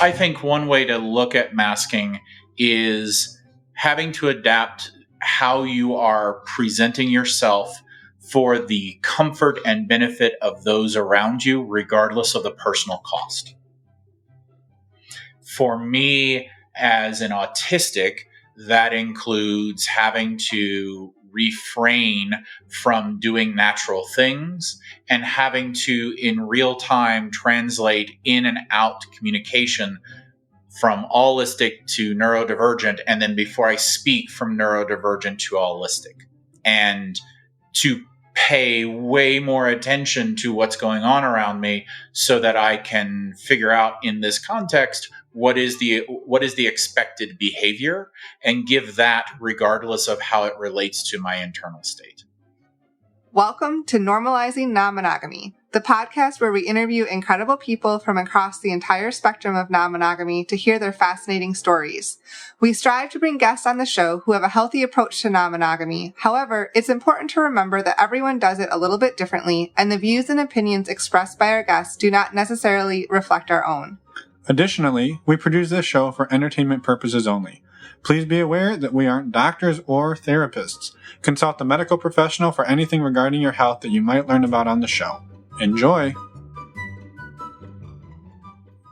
I think one way to look at masking is having to adapt how you are presenting yourself for the comfort and benefit of those around you, regardless of the personal cost. For me, as an autistic, that includes having to refrain from doing natural things and having to, in real time, translate in and out communication from allistic to neurodivergent, and then before I speak, from neurodivergent to allistic. And to pay way more attention to what's going on around me so that I can figure out in this context what is the expected behavior and give that regardless of how it relates to my internal state. Welcome to Normalizing Non-Monogamy, the podcast where we interview incredible people from across the entire spectrum of non-monogamy to hear their fascinating stories. We strive to bring guests on the show who have a healthy approach to non-monogamy. However, it's important to remember that everyone does it a little bit differently, and the views and opinions expressed by our guests do not necessarily reflect our own. Additionally, we produce this show for entertainment purposes only. Please be aware that we aren't doctors or therapists. Consult a medical professional for anything regarding your health that you might learn about on the show. Enjoy!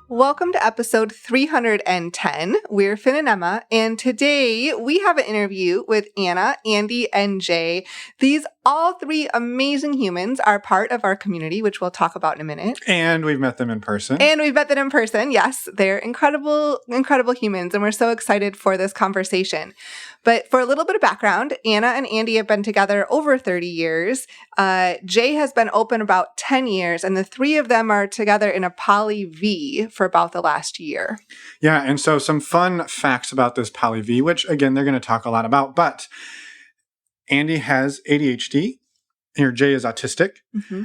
Welcome to episode 310. We're Finn and Emma, and today we have an interview with Anna, Andy, and Jay. These all three amazing humans are part of our community, which we'll talk about in a minute. And we've met them in person. Yes, they're incredible, incredible humans, and we're so excited for this conversation. But for a little bit of background, Anna and Andy have been together over 30 years. Jay has been open about 10 years, and the three of them are together in a poly V for about the last year. Yeah, and so some fun facts about this poly V, which, again, they're going to talk a lot about, but Andy has ADHD, and Jay is autistic,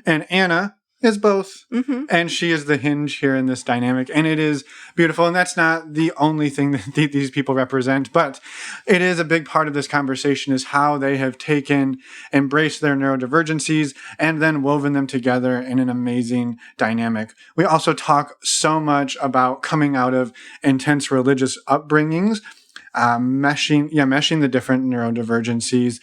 and Anna is both, and she is the hinge here in this dynamic, and it is beautiful, and that's not the only thing that these people represent, but it is a big part of this conversation is how they have embraced their neurodivergencies, and then woven them together in an amazing dynamic. We also talk so much about coming out of intense religious upbringings, meshing the different neurodivergencies,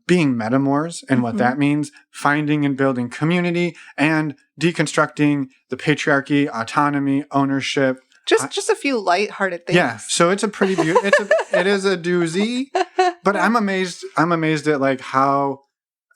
being metamors and what that means, finding and building community, and deconstructing the patriarchy, autonomy, ownership. Just a few lighthearted things. Yeah, so it's a pretty it is a doozy, but I'm amazed at like how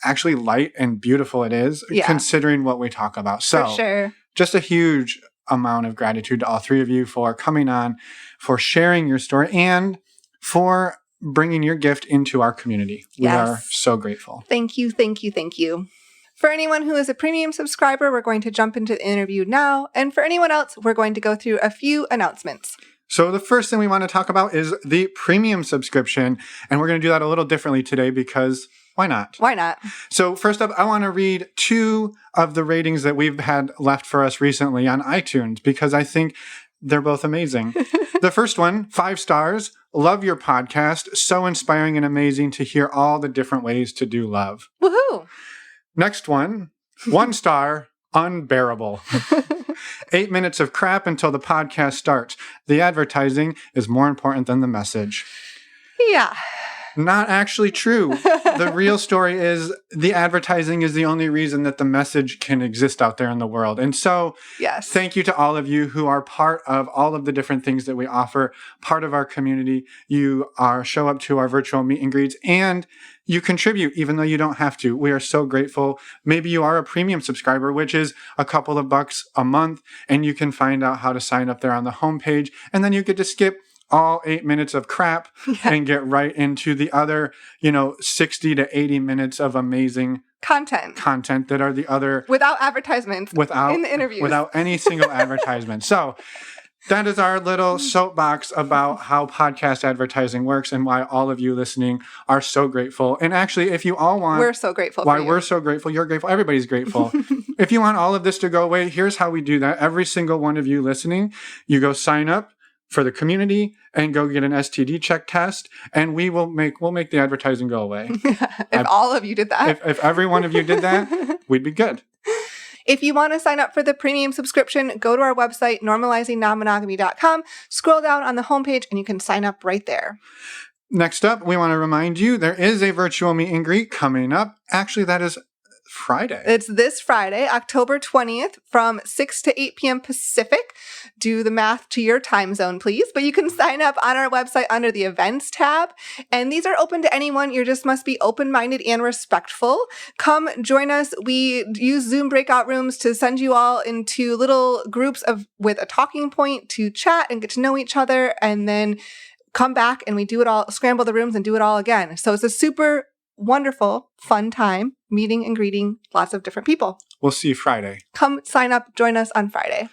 actually light and beautiful it is, considering what we talk about. So, for sure. Just a huge amount of gratitude to all three of you for coming on, for sharing your story, and for bringing your gift into our community. We are so grateful. Thank you. For anyone who is a premium subscriber, we're going to jump into the interview now. And for anyone else, we're going to go through a few announcements. So the first thing we want to talk about is the premium subscription. And we're going to do that a little differently today because why not? Why not? So first up, I want to read 2 of the ratings that we've had left for us recently on iTunes because I think they're both amazing. The first one, 5 stars. Love your podcast. So inspiring and amazing to hear all the different ways to do love. Woohoo! Next one, 1 star. Unbearable. 8 minutes of crap until the podcast starts. The advertising is more important than the message. Yeah. Not actually true. The real story is the advertising is the only reason that the message can exist out there in the world. And so, thank you to all of you who are part of all of the different things that we offer, part of our community. You show up to our virtual meet and greets, and you contribute even though you don't have to. We are so grateful. Maybe you are a premium subscriber, which is a couple of bucks a month, and you can find out how to sign up there on the homepage, and then you get to skip all 8 minutes of crap and get right into the other, 60 to 80 minutes of amazing content that are the other without advertisements in the interviews, without any single advertisement. So that is our little soapbox about how podcast advertising works and why all of you listening are so grateful. And actually, if you all want... We're so grateful Why we're so grateful. You're grateful. Everybody's grateful. If you want all of this to go away, here's how we do that. Every single one of you listening, you go sign up for the community and go get an STD check test, and we'll make the advertising go away. If all of you did that. If every one of you did that, we'd be good. If you want to sign up for the premium subscription, go to our website, normalizingnonmonogamy.com, scroll down on the homepage, and you can sign up right there. Next up, we want to remind you there is a virtual meet and greet coming up. Actually, that is Friday. It's this Friday, October 20th from 6 to 8 p.m. Pacific. Do the math to your time zone, please. But you can sign up on our website under the events tab. And these are open to anyone. You just must be open-minded and respectful. Come join us. We use Zoom breakout rooms to send you all into little groups with a talking point to chat and get to know each other. And then come back and we do it all, scramble the rooms and do it all again. So it's a super wonderful, fun time, meeting and greeting lots of different people. We'll see you Friday. Come sign up, join us on Friday.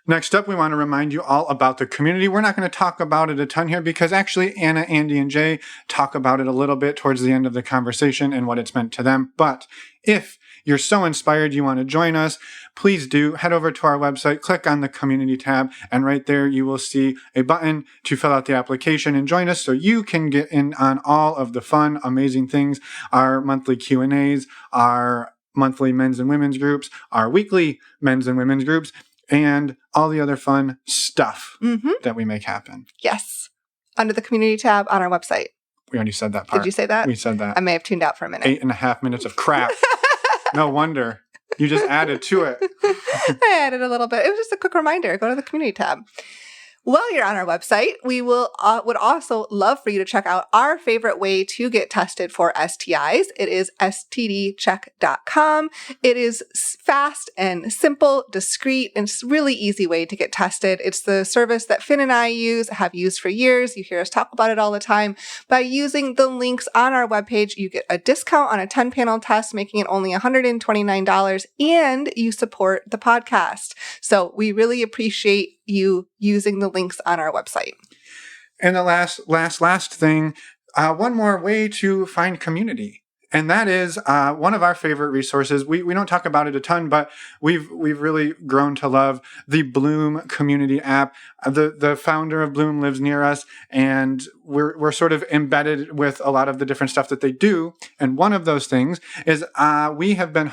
Next up, we want to remind you all about the community. We're not going to talk about it a ton here because actually Anna, Andy, and Jay talk about it a little bit towards the end of the conversation and what it's meant to them. But if you're so inspired you want to join us, please do head over to our website, click on the community tab, and right there you will see a button to fill out the application and join us so you can get in on all of the fun, amazing things, our monthly Q&As, our monthly men's and women's groups, our weekly men's and women's groups, and all the other fun stuff that we make happen. Yes. Under the community tab on our website. We already said that part. Did you say that? We said that. I may have tuned out for a minute. 8.5 minutes of crap. No wonder. You just added to it. I added a little bit. It was just a quick reminder. Go to the community tab. While you're on our website, we would also love for you to check out our favorite way to get tested for STIs. It is stdcheck.com. It is fast and simple, discreet, and it's a really easy way to get tested. It's the service that Finn and I have used for years. You hear us talk about it all the time. By using the links on our webpage, you get a discount on a 10-panel test, making it only $129, and you support the podcast. So we really appreciate you using the links on our website. And the last thing, one more way to find community. And that is one of our favorite resources. We don't talk about it a ton, but we've really grown to love the Bloom community app. The founder of Bloom lives near us, and we're sort of embedded with a lot of the different stuff that they do. And one of those things is we have been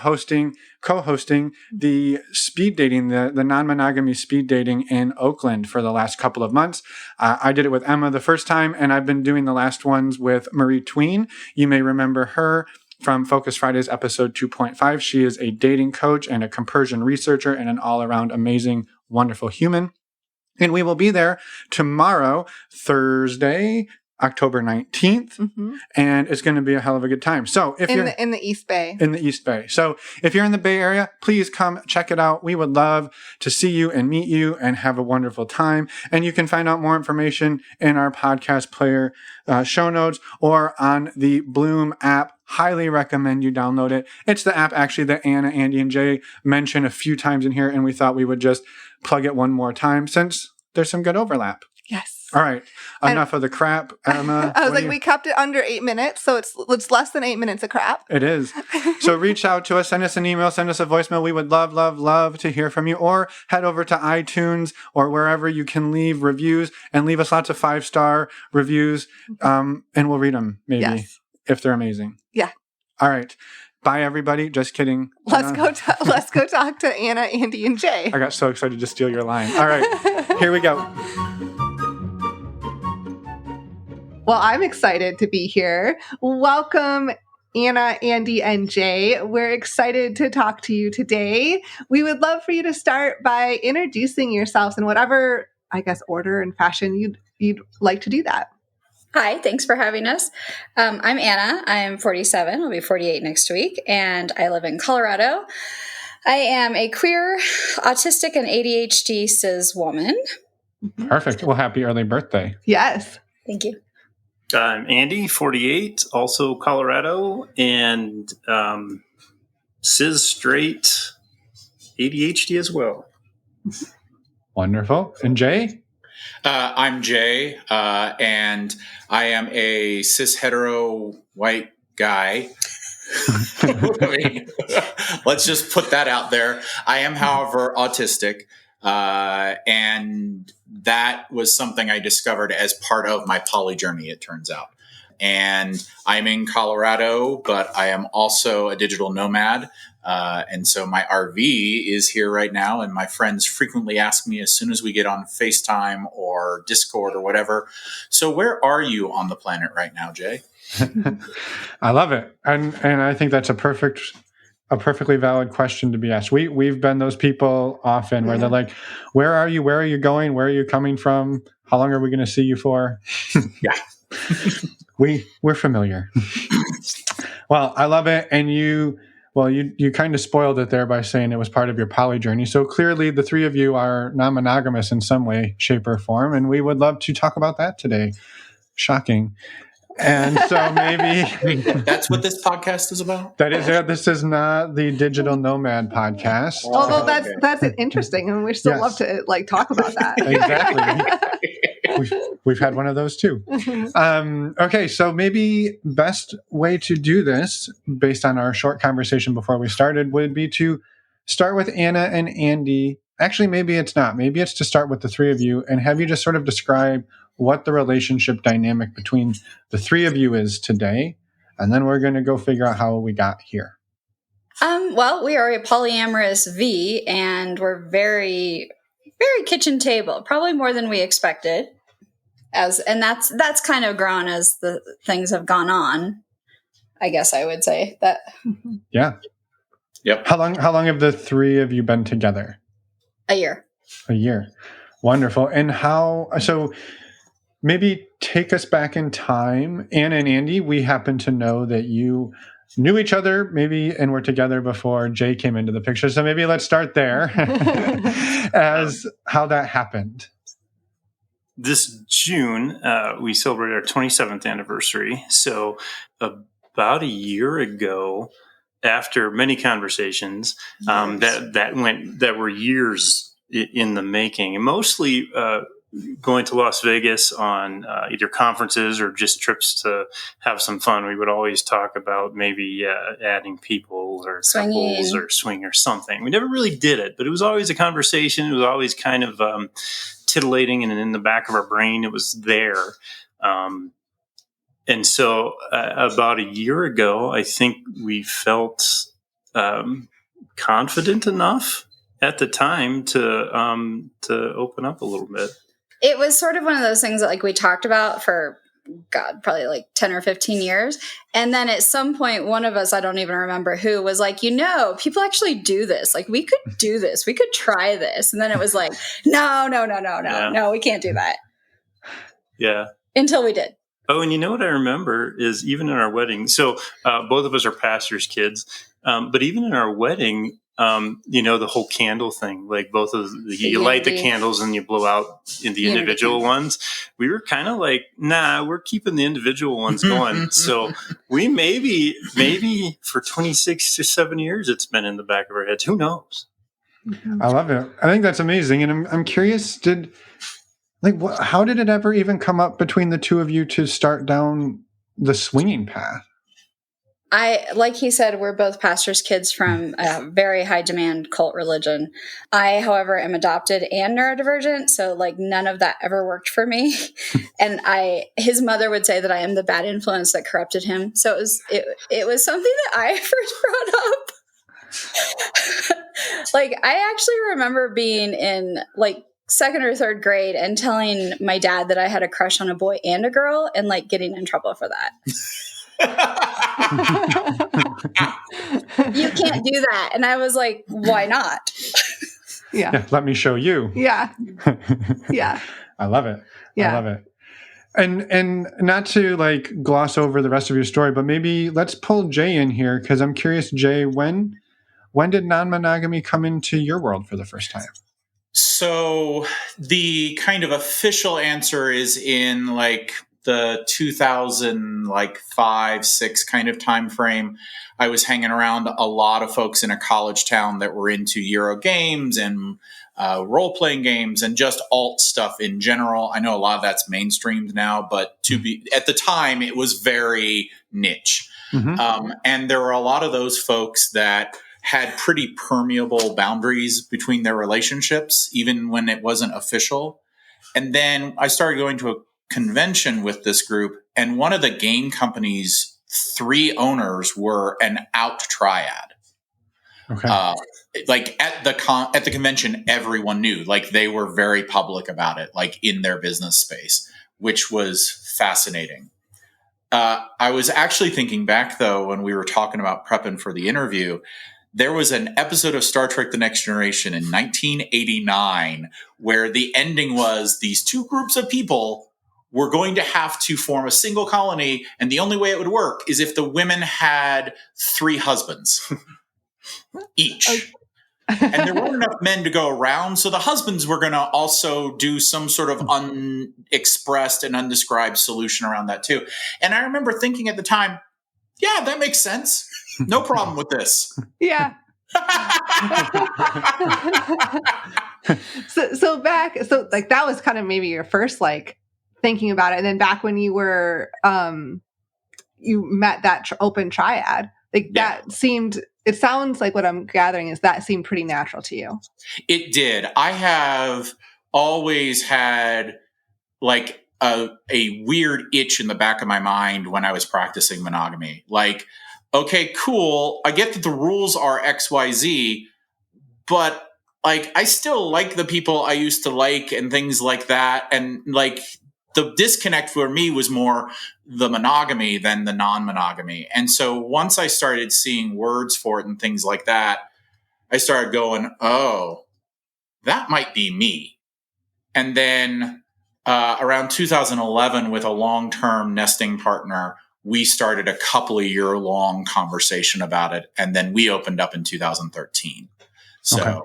co-hosting the speed dating, the non-monogamy speed dating in Oakland for the last couple of months. I did it with Emma the first time, and I've been doing the last ones with Marie Tween. You may remember her from Focus Fridays episode 2.5. She is a dating coach and a compersion researcher and an all-around amazing, wonderful human. And we will be there tomorrow, Thursday, October 19th, and it's going to be a hell of a good time. So if you're in the East Bay. In the East Bay. So if you're in the Bay Area, please come check it out. We would love to see you and meet you and have a wonderful time. And you can find out more information in our podcast player show notes or on the Bloom app. Highly recommend you download it. It's the app actually that Anna, Andy, and Jay mentioned a few times in here, and we thought we would just plug it one more time since there's some good overlap. Yes. All right. Enough of the crap, Emma. I was like, we kept it under 8 minutes, so it's less than 8 minutes of crap. It is. So reach out to us, send us an email, send us a voicemail. We would love, love, love to hear from you. Or head over to iTunes or wherever you can leave reviews and leave us lots of 5-star reviews, and we'll read them maybe if they're amazing. Yeah. All right. Bye, everybody. Just kidding. Let's go talk to Anna, Andy, and Jay. I got so excited to steal your line. All right. Here we go. Well, I'm excited to be here. Welcome, Anna, Andy, and Jay. We're excited to talk to you today. We would love for you to start by introducing yourselves in whatever, I guess, order and fashion you'd like to do that. Hi, thanks for having us. I'm Anna. I'm 47. I'll be 48 next week, and I live in Colorado. I am a queer, autistic, and ADHD cis woman. Perfect. Well, happy early birthday. Yes. Thank you. I'm Andy, 48, also Colorado, and cis straight ADHD as well. Wonderful. And Jay? I'm Jay, and I am a cis hetero white guy. I mean, let's just put that out there. I am, however, autistic, and that was something I discovered as part of my poly journey, it turns out. and I'm in Colorado, but I am also a digital nomad. And so my RV is here right now, and my friends frequently ask me as soon as we get on FaceTime or Discord or whatever, so where are you on the planet right now, Jay? I love it. And I think that's a perfectly valid question to be asked. We've been those people often where they're like, where are you? Where are you going? Where are you coming from? How long are we going to see you for? Yeah. We're familiar. Well, I love it. And you kind of spoiled it there by saying it was part of your poly journey. So clearly the three of you are non-monogamous in some way, shape, or form. And we would love to talk about that today. Shocking. And so maybe that's what this podcast is about. That is it. This is not the Digital Nomad podcast. Although that's interesting, and we still love to talk about that. Exactly. We've had one of those too. Okay, so maybe best way to do this, based on our short conversation before we started, would be to start with Anna and Andy. Actually, maybe it's not. Maybe it's to start with the three of you and have you just sort of describe what the relationship dynamic between the three of you is today. And then we're going to go figure out how we got here. Well, we are a polyamorous V, and we're very, very kitchen table, probably more than we expected. And that's kind of grown as the things have gone on, I guess I would say that. Yeah. Yep. How long have the three of you been together? A year. A year. Wonderful. And so maybe take us back in time. Anna and Andy, we happen to know that you knew each other maybe and were together before Jay came into the picture. So maybe let's start there as how that happened. This June, we celebrated our 27th anniversary. So about a year ago, after many conversations that were years in the making, and mostly going to Las Vegas on either conferences or just trips to have some fun, we would always talk about maybe adding people or couples or swing or something. We never really did it, but it was always a conversation. It was always kind of titillating, and in the back of our brain, it was there. And so about a year ago, I think we felt confident enough at the time to open up a little bit. It was sort of one of those things that we talked about for, probably 10 or 15 years. And then at some point, one of us, I don't even remember who, was like, people actually do this. We could do this. We could try this. And then it was like, no, we can't do that. Yeah. Until we did. Oh, and you know what I remember is even in our wedding, so both of us are pastors' kids, but even in our wedding, the whole candle thing, both of you light the candles and you blow out in the individual ones. We were kind of nah, we're keeping the individual ones going. So we maybe for 26 or 7 years, it's been in the back of our heads. Who knows? I love it. I think that's amazing. And I'm curious, how did it ever even come up between the two of you to start down the swinging path? Like he said, we're both pastors' kids from a very high demand cult religion. I, however, am adopted and neurodivergent. So none of that ever worked for me. And his mother would say that I am the bad influence that corrupted him. So it was something that I first brought up. I actually remember being in second or third grade and telling my dad that I had a crush on a boy and a girl and getting in trouble for that. You can't do that. And I was like, why not? Yeah. Let me show you. Yeah. Yeah. I love it. Yeah. I love it. And not to gloss over the rest of your story, but maybe let's pull Jay in here, because I'm curious, Jay, when did non-monogamy come into your world for the first time? So the kind of official answer is in the 2005, 6 kind of time frame. I was hanging around a lot of folks in a college town that were into Euro games and role-playing games and just alt stuff in general. I know a lot of that's mainstreamed now, but at the time, it was very niche. Mm-hmm. And there were a lot of those folks that had pretty permeable boundaries between their relationships, even when it wasn't official. And then I started going to convention with this group, and one of the game company's 3 owners were an out triad. Okay. Like at the convention, everyone knew. Like they were very public about it, like in their business space, which was fascinating. I was actually thinking back, though, when we were talking about prepping for the interview, there was an episode of Star Trek The Next Generation in 1989 where the ending was these 2 groups of people were going to have to form a single colony, and the only way it would work is if the women had 3 husbands each. And there weren't enough men to go around, so the husbands were going to also do some sort of unexpressed and undescribed solution around that too. And I remember thinking at the time, yeah, that makes sense. No problem with this. Yeah. so like that was kind of maybe your first like thinking about it, and then back when you were you met that open triad, like that seemed. It sounds like what I'm gathering is that seemed pretty natural to you. It did. I have always had like a weird itch in the back of my mind when I was practicing monogamy. Like, okay, cool. I get that the rules are XYZ, but like I still like the people I used to like and things like that. And like the disconnect for me was more the monogamy than the non-monogamy. And so once I started seeing words for it and things like that, I started going, oh, that might be me. And then around 2011, with a long-term nesting partner, we started a couple of year-long conversation about it. And then we opened up in 2013. So okay.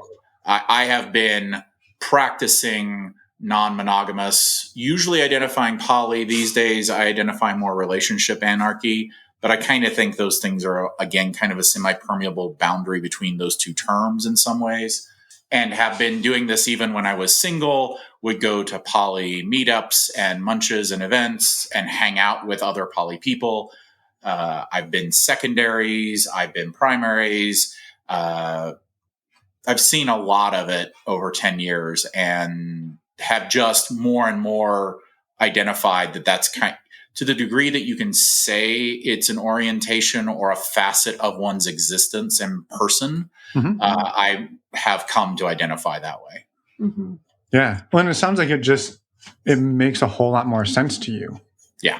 I have been practicing non-monogamous, usually identifying poly. These days, I identify more relationship anarchy, but I kind of think those things are, again, kind of a semi-permeable boundary between those 2 terms in some ways, and have been doing this even when I was single, would go to poly meetups and munches and events and hang out with other poly people. I've been secondaries, I've been primaries. I've seen a lot of it over 10 years and have just more and more identified that that's kind to the degree that you can say it's an orientation or a facet of one's existence and person. Mm-hmm. I have come to identify that way. Mm-hmm. Yeah. Well, and it sounds like it makes a whole lot more sense to you. Yeah.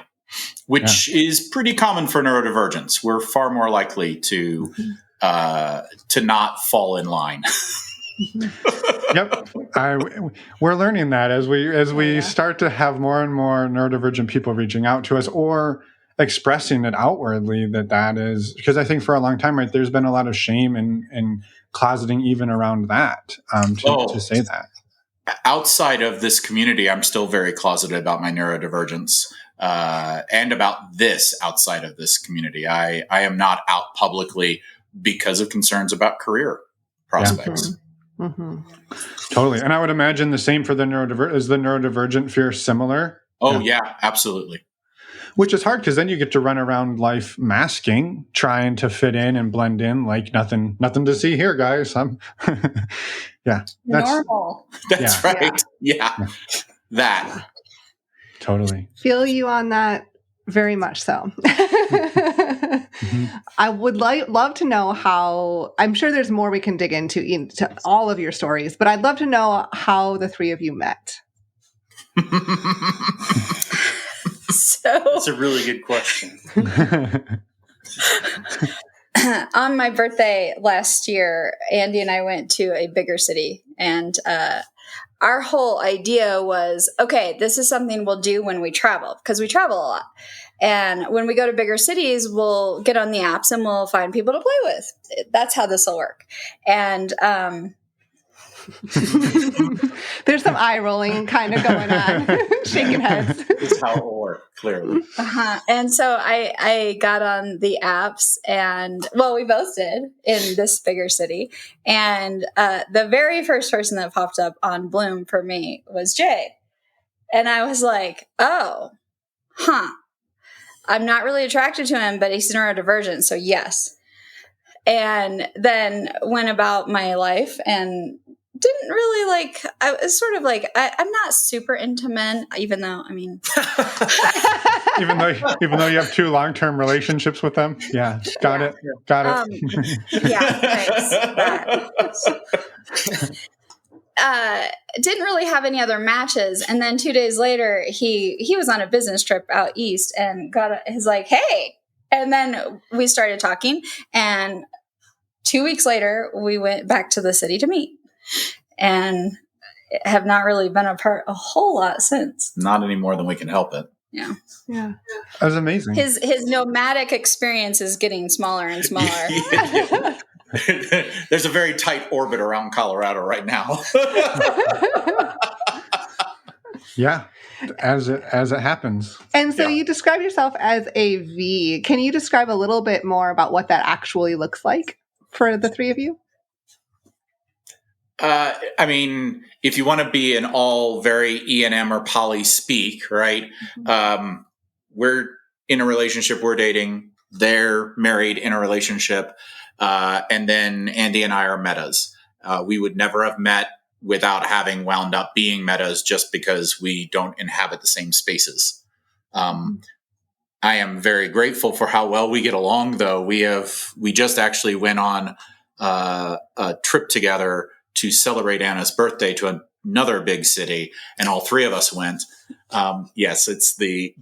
Which is pretty common for neurodivergence. We're far more likely to not fall in line. Yep. We're learning that as we start to have more and more neurodivergent people reaching out to us or expressing it outwardly that is, because I think for a long time, right, there's been a lot of shame and closeting even around that, to say that. Outside of this community, I'm still very closeted about my neurodivergence, and about this outside of this community. I am not out publicly because of concerns about career prospects. Yeah. Mm-hmm. Totally. And I would imagine the same for the neurodivergent. Is the neurodivergent fear similar? Oh, yeah, absolutely. Which is hard because then you get to run around life masking, trying to fit in and blend in like nothing to see here, guys. Yeah. Normal. That's right. Yeah. That. Totally. Feel you on that very much so. Mm-hmm. I would love to know how, I'm sure there's more we can dig into all of your stories, but I'd love to know how the 3 of you met. That's a really good question. On my birthday last year, Andy and I went to a bigger city, and our whole idea was, okay, this is something we'll do when we travel, because we travel a lot. And when we go to bigger cities, we'll get on the apps and we'll find people to play with. That's how this will work. And there's some eye rolling kind of going on, shaking heads. This is how it will work, clearly. And so I got on the apps, and well, we both did in this bigger city. And the very first person that popped up on Bloom for me was Jay. And I was like, oh, I'm not really attracted to him, but he's neurodivergent, so yes. And then went about my life and didn't really like, I was sort of like, I'm not super into men, even though, I mean, even though you have 2 long-term relationships with them. Yeah. Got it. yeah, thanks. Didn't really have any other matches. And then 2 days later, he was on a business trip out east and he's like, hey. And then we started talking. And 2 weeks later, we went back to the city to meet. And have not really been apart a whole lot since. Not any more than we can help it. Yeah. Yeah. That was amazing. His nomadic experience is getting smaller and smaller. There's a very tight orbit around Colorado right now. Yeah, as it happens. And so you describe yourself as a V. Can you describe a little bit more about what that actually looks like for the 3 of you? I mean, if you want to be in all very E&M or poly speak, right? We're in a relationship, we're dating, they're married in a relationship, and then Andy and I are metas. We would never have met without having wound up being metas just because we don't inhabit the same spaces. I am very grateful for how well we get along, though. We just actually went on a trip together to celebrate Anna's birthday to another big city, and all 3 of us went. Yes, it's the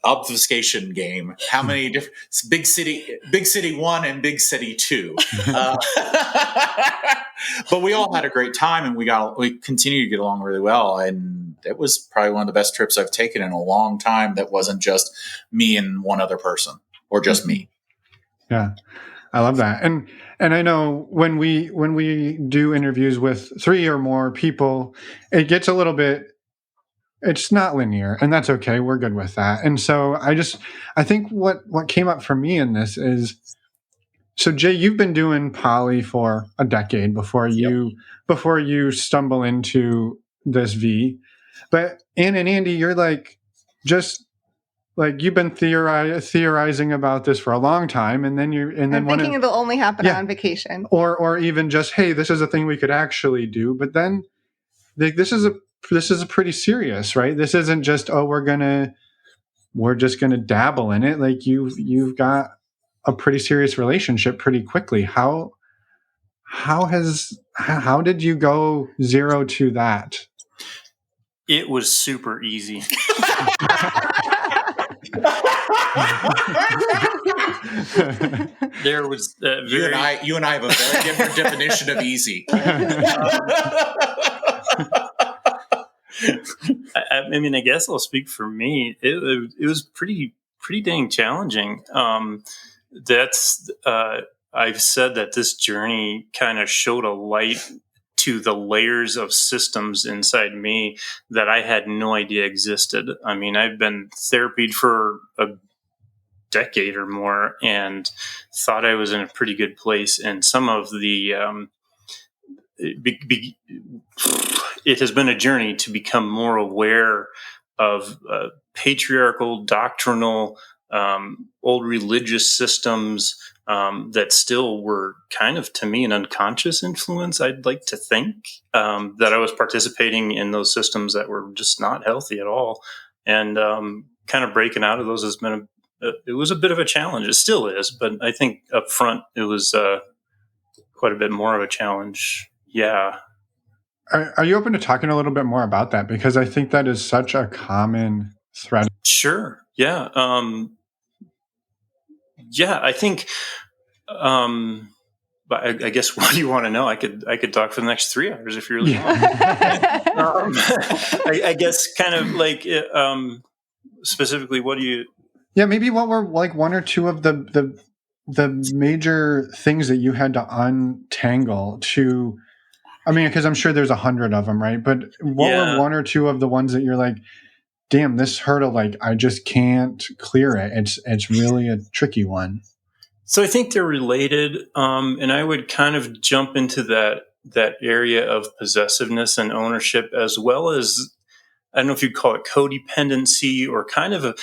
obfuscation game. How many different big city 1 and big city 2? But we all had a great time, and we continue to get along really well. And it was probably one of the best trips I've taken in a long time. That wasn't just me and one other person, or just me. Yeah. I love that. And I know when we do interviews with 3 or more people, it gets a little bit, it's not linear, and that's okay. We're good with that. And so I think what came up for me in this is, so Jay, you've been doing poly for a decade before you stumble into this V. But Ann and Andy, you're like, you've been theorizing about this for a long time, and then thinking it'll only happen on vacation, or even just, hey, this is a thing we could actually do. But then, this is a pretty serious, right? This isn't just, we're just gonna dabble in it. Like you've got a pretty serious relationship pretty quickly. How did you go 0 to that? It was super easy. There was you and I have a very different definition of easy. I mean, I guess I'll speak for me. It was pretty dang challenging. I've said that this journey kind of showed a light to the layers of systems inside me that I had no idea existed. I mean, I've been therapied for a decade or more and thought I was in a pretty good place. And some of the, it has been a journey to become more aware of patriarchal, doctrinal, old religious systems that still were kind of, to me, an unconscious influence. I'd like to think that I was participating in those systems that were just not healthy at all. And kind of breaking out of those has been it was a bit of a challenge. It still is, but I think up front it was quite a bit more of a challenge. Yeah. Are you open to talking a little bit more about that? Because I think that is such a common thread. Sure. Yeah. I think, but I guess what do you want to know? I could talk for the next 3 hours if you're really I guess kind of like, specifically, what do you? Yeah, maybe what were like 1 or 2 of the major things that you had to untangle to, I mean, because I'm sure there's 100 of them, right? But what were 1 or 2 of the ones that you're like, damn, this hurdle, like I just can't clear it. It's really a tricky one. So I think they're related, and I would kind of jump into that area of possessiveness and ownership, as well as, I don't know if you'd call it codependency or kind of a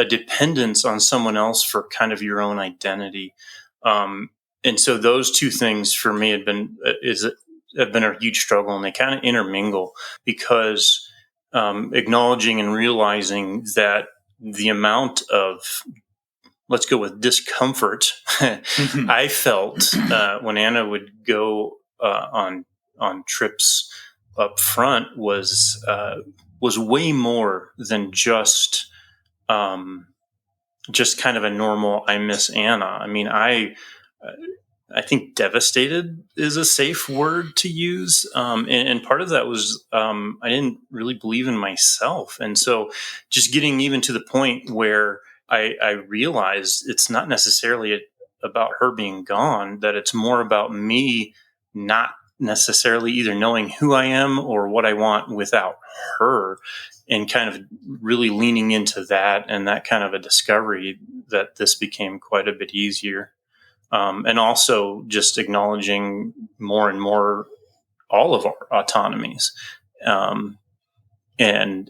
dependence on someone else for kind of your own identity. And so those two things for me have been a huge struggle, and they kind of intermingle because acknowledging and realizing that the amount of, let's go with discomfort, I felt when Anna would go on trips up front was way more than just kind of a normal I miss Anna. I mean, I think devastated is a safe word to use. And part of that was I didn't really believe in myself. And so just getting even to the point where I realized it's not necessarily about her being gone, that it's more about me not necessarily either knowing who I am or what I want without her, and kind of really leaning into that and that kind of a discovery that this became quite a bit easier. And also just acknowledging more and more all of our autonomies, and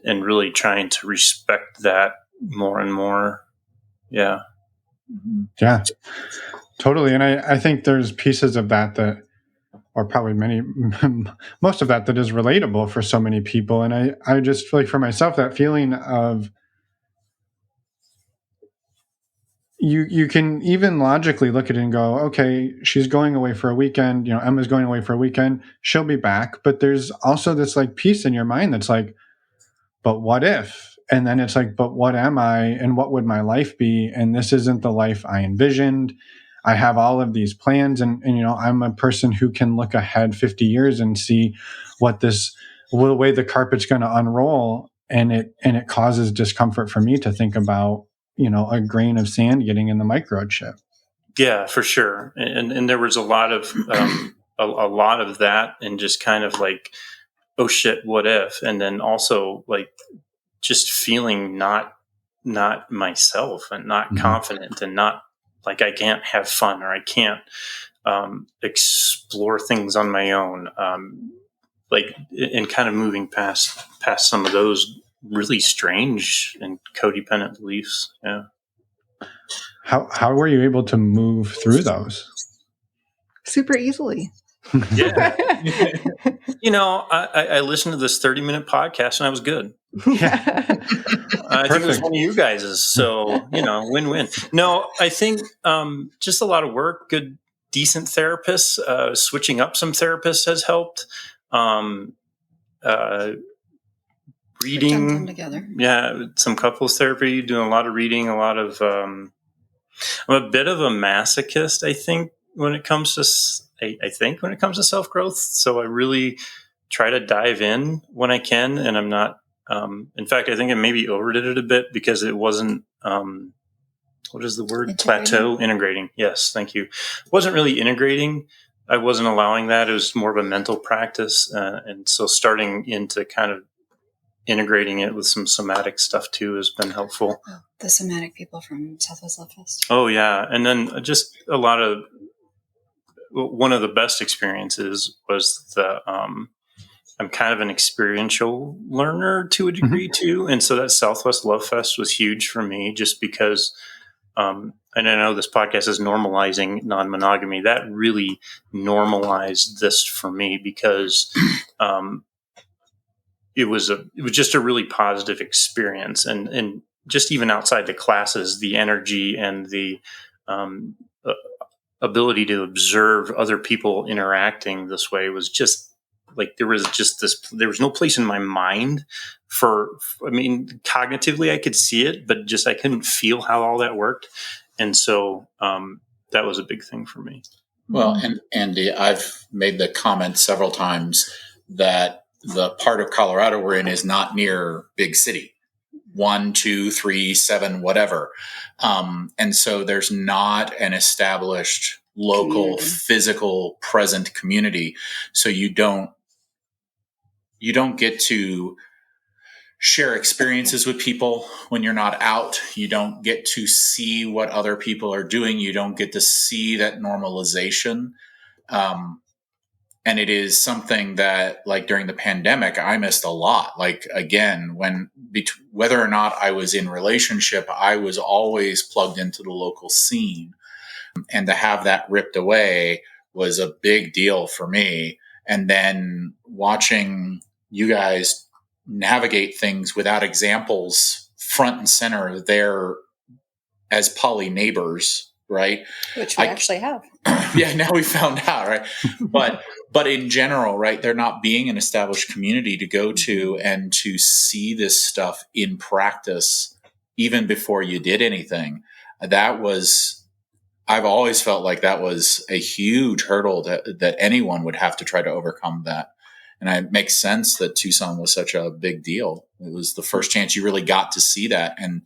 really trying to respect that more and more. Yeah. Yeah, totally. And I think there's pieces of that, or probably most of that is relatable for so many people. And I just feel like for myself, that feeling of, you can even logically look at it and go, okay, she's going away for a weekend, Emma's going away for a weekend, she'll be back. But there's also this like piece in your mind that's like, but what if? And then it's like, but what am I, and what would my life be? And this isn't the life I envisioned. I have all of these plans, and I'm a person who can look ahead 50 years and see the way the carpet's going to unroll, and it causes discomfort for me to think about, a grain of sand getting in the microchip. Yeah, for sure. And there was a lot of a lot of that, and just kind of like, oh shit, what if? And then also like just feeling not myself, and not confident, and not like I can't have fun, or I can't explore things on my own, and kind of moving past some of those really strange and codependent beliefs. Yeah. How were you able to move through those? Super easily. Yeah. I listened to this 30-minute podcast and I was good. Yeah. I think it was one of you guys's. So, win-win. No, I think just a lot of work, good, decent therapists. Switching up some therapists has helped. Reading. Together. Yeah, some couples therapy, doing a lot of reading, a lot of... I'm a bit of a masochist, I think, when it comes to... I think when it comes to self-growth. So I really try to dive in when I can, and I'm not... in fact, I think I maybe overdid it a bit because it wasn't... what is the word? Plateau? Integrating. Yes, thank you. It wasn't really integrating. I wasn't allowing that. It was more of a mental practice. And so starting into kind of integrating it with some somatic stuff too has been helpful. Oh, the somatic people from Southwest Love Fest. Oh, yeah. And then just a lot of... One of the best experiences was I'm kind of an experiential learner to a degree too. And so that Southwest Love Fest was huge for me, just because, and I know this podcast is normalizing non-monogamy. That really normalized this for me, because it was just a really positive experience. And just even outside the classes, the energy and the ability to observe other people interacting this way was just like, there was no place in my mind cognitively I could see it, but just I couldn't feel how all that worked. And so that was a big thing for me. Well, and Andy, I've made the comment several times that the part of Colorado we're in is not near big city. 1, 2, 3, 7, whatever. And so there's not an established local, physical, present community. So you don't get to share experiences with people when you're not out. You don't get to see what other people are doing. You don't get to see that normalization. And it is something that, like, during the pandemic, I missed a lot. Like, again, whether or not I was in relationship, I was always plugged into the local scene. And to have that ripped away was a big deal for me. And then watching you guys navigate things without examples front and center there as poly neighbors, right? Which we actually have. Yeah, now we found out, right? But in general, right, there not being an established community to go to and to see this stuff in practice even before you did anything, that was, I've always felt like that was a huge hurdle that anyone would have to try to overcome that. And it makes sense that Tucson was such a big deal. It was the first chance you really got to see that. And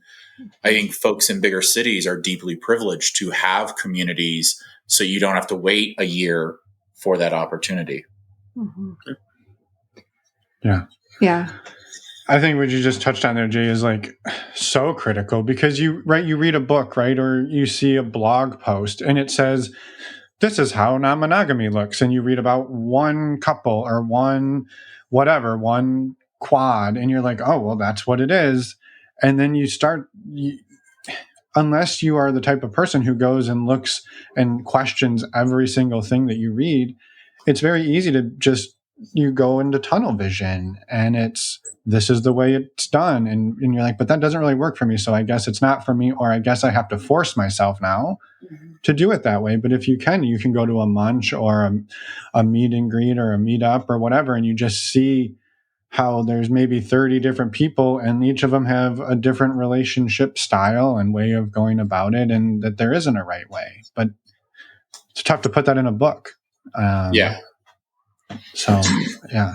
I think folks in bigger cities are deeply privileged to have communities so you don't have to wait a year for that opportunity. Mm-hmm. Yeah. Yeah. I think what you just touched on there, Jay, is like so critical because you read a book, right? Or you see a blog post and it says, this is how non-monogamy looks. And you read about one couple or one quad, and you're like, oh, well, that's what it is. And then you start, unless you are the type of person who goes and looks and questions every single thing that you read, it's very easy to just, you go into tunnel vision and this is the way it's done. And you're like, but that doesn't really work for me. So I guess it's not for me, or I guess I have to force myself now to do it that way. But if you can go to a munch or a meet and greet or a meetup or whatever, and you just see how there's maybe 30 different people and each of them have a different relationship style and way of going about it, and that there isn't a right way. But it's tough to put that in a book. Yeah. So, yeah.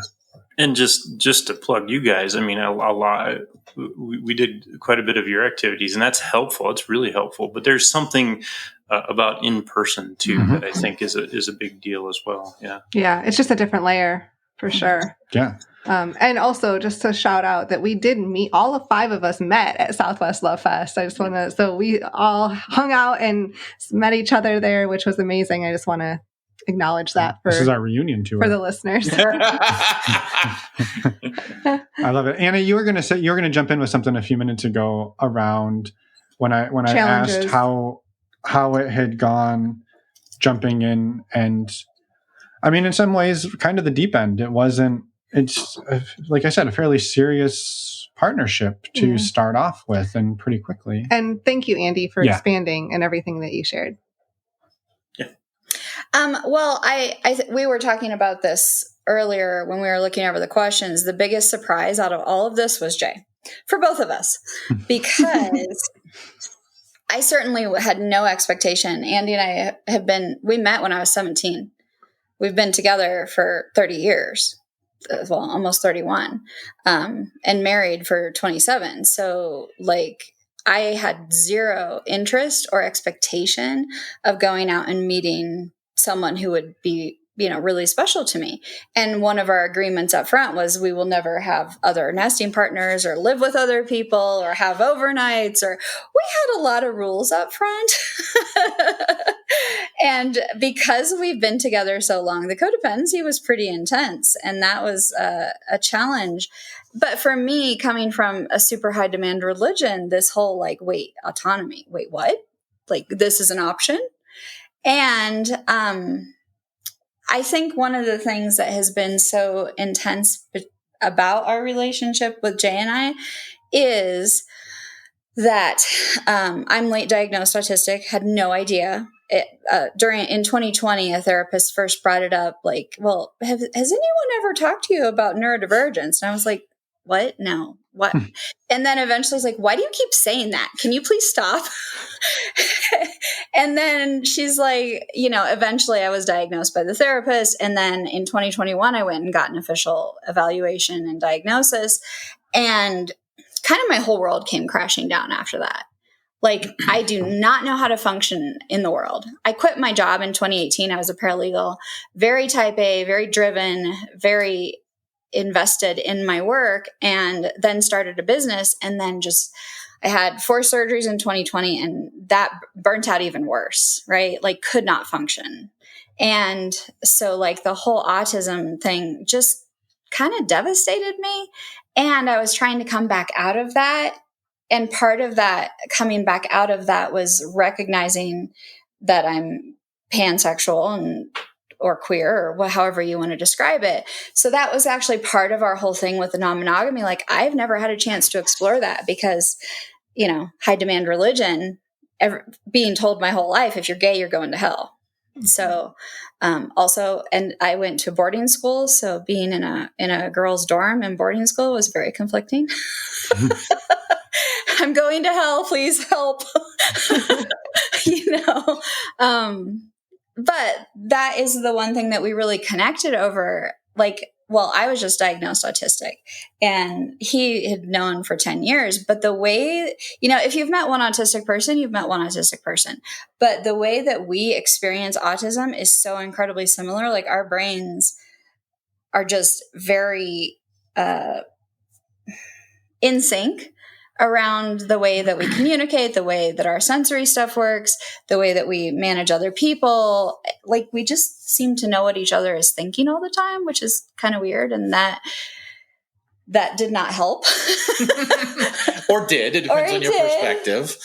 And just to plug you guys, I mean, a lot, we did quite a bit of your activities, and that's helpful. It's really helpful. But there's something about in person too that I think is a big deal as well. Yeah. Yeah. It's just a different layer for sure. Yeah. And also just to shout out that we did meet, all of 5 of us met at Southwest Love Fest. I just want to, so we all hung out and met each other there, which was amazing. I just want to acknowledge that this is our reunion tour for the listeners. I love it. Anna, you were going to jump in with something a few minutes ago around when I asked how it had gone jumping in, and I mean, in some ways, kind of the deep end. It's like I said, a fairly serious partnership to start off with, and pretty quickly. And thank you, Andy, for expanding and everything that you shared. Well, we were talking about this earlier when we were looking over the questions. The biggest surprise out of all of this was Jay, for both of us, because I certainly had no expectation. Andy and I we met when I was 17. We've been together for 30 years, well, almost 31, and married for 27. So I had zero interest or expectation of going out and meeting someone who would be, really special to me. And one of our agreements up front was we will never have other nesting partners or live with other people or have overnights, or we had a lot of rules up front. And because we've been together so long, the codependency was pretty intense. And that was a challenge. But for me, coming from a super high demand religion, this whole autonomy, wait, what? This is an option? And I think one of the things that has been so intense about our relationship with Jay and I is that I'm late diagnosed autistic, had no idea. In 2020, a therapist first brought it up, well, has anyone ever talked to you about neurodivergence? And I was like, what? No. What? And then eventually it's why do you keep saying that? Can you please stop? And then she's eventually I was diagnosed by the therapist. And then in 2021, I went and got an official evaluation and diagnosis. And kind of my whole world came crashing down after that. I do not know how to function in the world. I quit my job in 2018. I was a paralegal, very type A, very driven, very invested in my work, and then started a business. And then I had 4 surgeries in 2020, and that burnt out even worse, right? Could not function. And so the whole autism thing just kind of devastated me. And I was trying to come back out of that. And part of that coming back out of that was recognizing that I'm pansexual or queer or however you want to describe it. So that was actually part of our whole thing with the non-monogamy. Like, I've never had a chance to explore that because, high demand religion, being told my whole life, if you're gay, you're going to hell. So, also, and I went to boarding school. So being in a girls' dorm in boarding school was very conflicting. I'm going to hell. Please help. But that is the one thing that we really connected over. I was just diagnosed autistic and he had known for 10 years. But the way, if you've met one autistic person, you've met one autistic person. But the way that we experience autism is so incredibly similar. Like, our brains are just very in sync around the way that we communicate, the way that our sensory stuff works, the way that we manage other people. Like, we just seem to know what each other is thinking all the time, which is kind of weird. And that did not help. Or did. It depends on your perspective.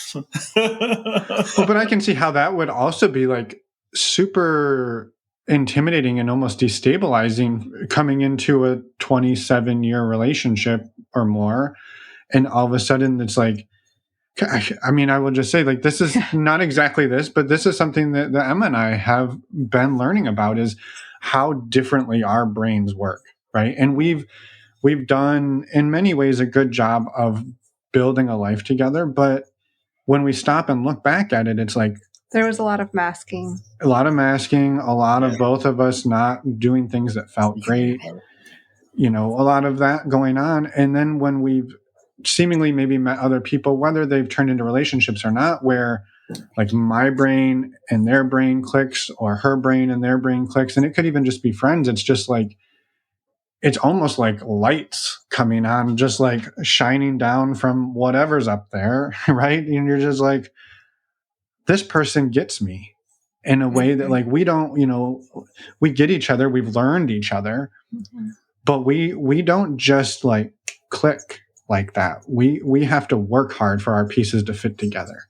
Well, but I can see how that would also be like super intimidating and almost destabilizing coming into a 27-year relationship or more. And all of a sudden it's like, I mean, I will just say, like, this is not exactly this, but this is something that Emma and I have been learning about, is how differently our brains work, right? And we've done, in many ways, a good job of building a life together. But when we stop and look back at it, it's like, there was a lot of masking. A lot of both of us not doing things that felt great, a lot of that going on. And then when we've seemingly maybe met other people, whether they've turned into relationships or not, where like my brain and their brain clicks, or her brain and their brain clicks, and it could even just be friends. It's just like, it's almost like lights coming on, just like shining down from whatever's up there, right? And you're just like, this person gets me in a way that, like, we don't, we get each other, we've learned each other, but we don't just like click like that. We have to work hard for our pieces to fit together.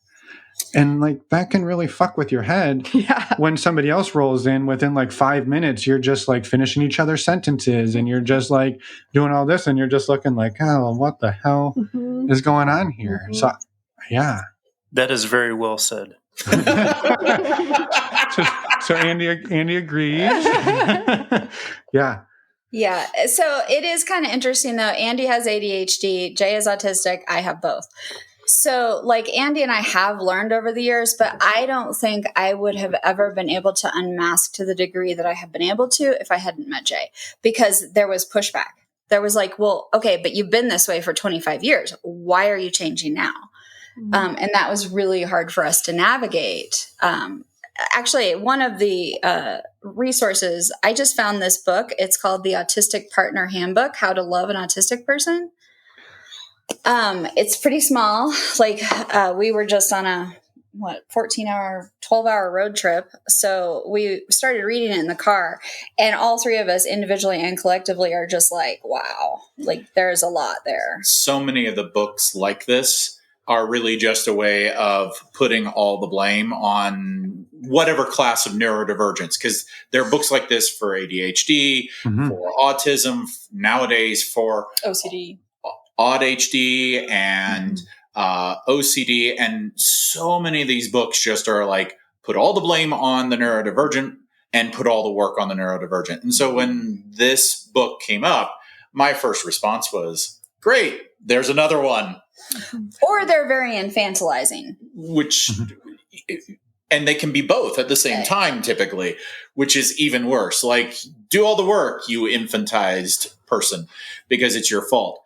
And like, that can really fuck with your head. Yeah. When somebody else rolls in within like 5 minutes, you're just like finishing each other's sentences and you're just like doing all this and you're just looking like, oh, what the hell is going on here? So, yeah. That is very well said. so Andy agrees. Yeah. Yeah. So it is kind of interesting, though. Andy has ADHD. Jay is autistic. I have both. So, like, Andy and I have learned over the years, but I don't think I would have ever been able to unmask to the degree that I have been able to if I hadn't met Jay, because there was pushback. There was like, well, okay, but you've been this way for 25 years. Why are you changing now? And that was really hard for us to navigate. Actually, one of the resources, I just found this book. It's called The Autistic Partner Handbook, How to Love an Autistic Person. It's pretty small. Like, we were just on a 12-hour road trip. So we started reading it in the car, and all three of us individually and collectively are just like, wow, like, there's a lot there. So many of the books like this are really just a way of putting all the blame on whatever class of neurodivergence, because there are books like this for ADHD, for autism, nowadays for OCD, ADHD, and OCD. And so many of these books just are like, put all the blame on the neurodivergent and put all the work on the neurodivergent. And so when this book came up, my first response was, great, there's another one. Or they're very infantilizing. And they can be both at the same time, typically, which is even worse. Like, do all the work, you infantized person, because it's your fault.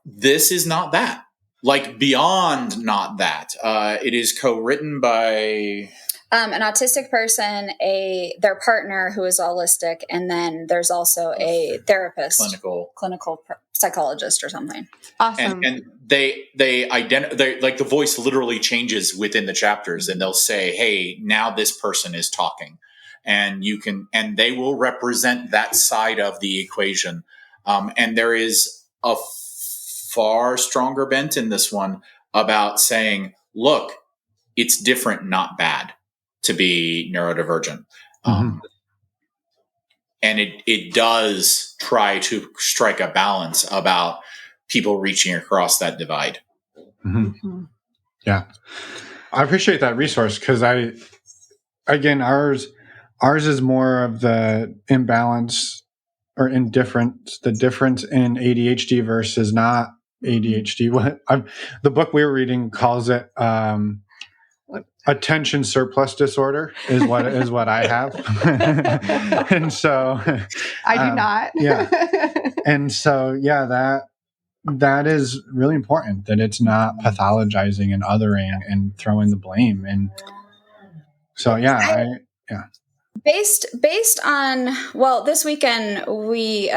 This is not that. Like, beyond not that. It is co-written by an autistic person, their partner who is autistic, and then there's also a therapist, clinical psychologist or something. Awesome. And they like, the voice literally changes within the chapters, and they'll say, hey, now this person is talking, and they will represent that side of the equation. And there is a far stronger bent in this one about saying, look, it's different, not bad. to be neurodivergent. And it does try to strike a balance about people reaching across that divide. Yeah. I appreciate that resource because ours is more of the imbalance or indifference, the difference in ADHD versus not ADHD. The book we were reading calls it attention surplus disorder is what I have. And so I do not. Yeah. And so, that is really important, that it's not pathologizing and othering and throwing the blame. And so, Based on, well, this weekend we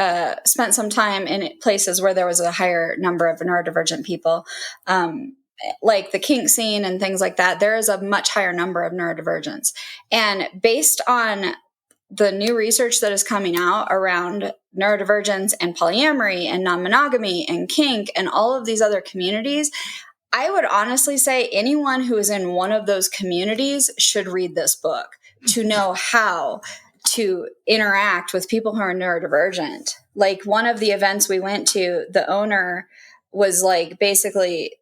spent some time in places where there was a higher number of neurodivergent people, like the kink scene and things like that. There is a much higher number of neurodivergents. And based on the new research that is coming out around neurodivergence and polyamory and non-monogamy and kink and all of these other communities, I would honestly say anyone who is in one of those communities should read this book to know how to interact with people who are neurodivergent. Like one of the events we went to, the owner was like basically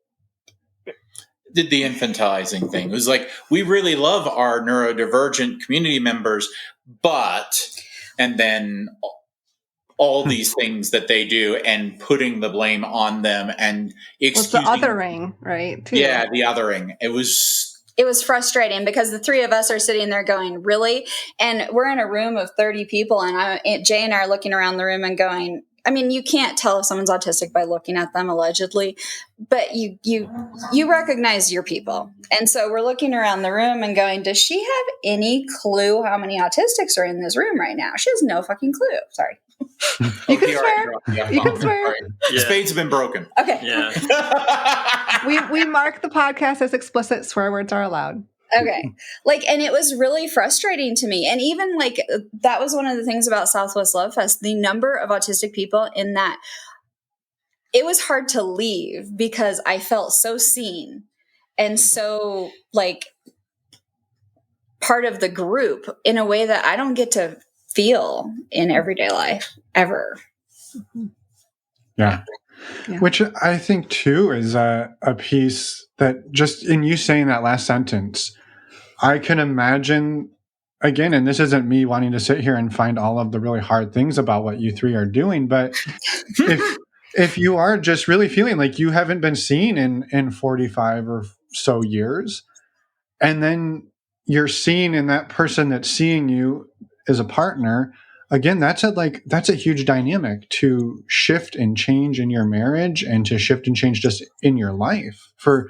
did the infantilizing thing. It was like, we really love our neurodivergent community members, but, and then all these things that they do and putting the blame on them and excusing. Well, it's the othering, right? Too. Yeah, the othering. It was frustrating because the three of us are sitting there going, really? And we're in a room of 30 people and Jay and I are looking around the room and going, I mean, you can't tell if someone's autistic by looking at them allegedly, but you recognize your people. And so we're looking around the room and going, does she have any clue how many autistics are in this room right now? She has no fucking clue. Sorry. You can swear. You can swear. Yeah. Spades have been broken. Okay. Yeah. we mark the podcast as explicit. Swear words are allowed. Okay. And it was really frustrating to me. And even that was one of the things about Southwest Love Fest, the number of autistic people in that it was hard to leave because I felt so seen and so part of the group in a way that I don't get to feel in everyday life ever. Yeah. Which I think too is a piece that just in you saying that last sentence, I can imagine again, and this isn't me wanting to sit here and find all of the really hard things about what you three are doing, but if you are just really feeling like you haven't been seen in 45 or so years, and then you're seen in that person that's seeing you as a partner, again, that's a huge dynamic to shift and change in your marriage and to shift and change just in your life for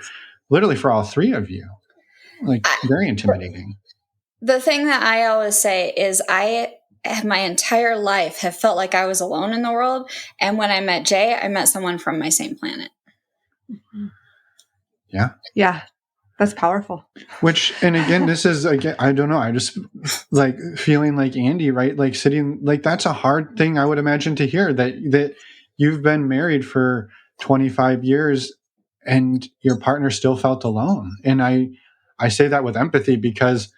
all three of you. Very intimidating. The thing that I always say is I my entire life have felt like I was alone in the world. And when I met Jay, I met someone from my same planet. Yeah. Yeah. That's powerful. Which, and again, this is, again, I don't know. I just feeling like Andy, right? Sitting, that's a hard thing I would imagine to hear that you've been married for 25 years and your partner still felt alone. And I say that with empathy because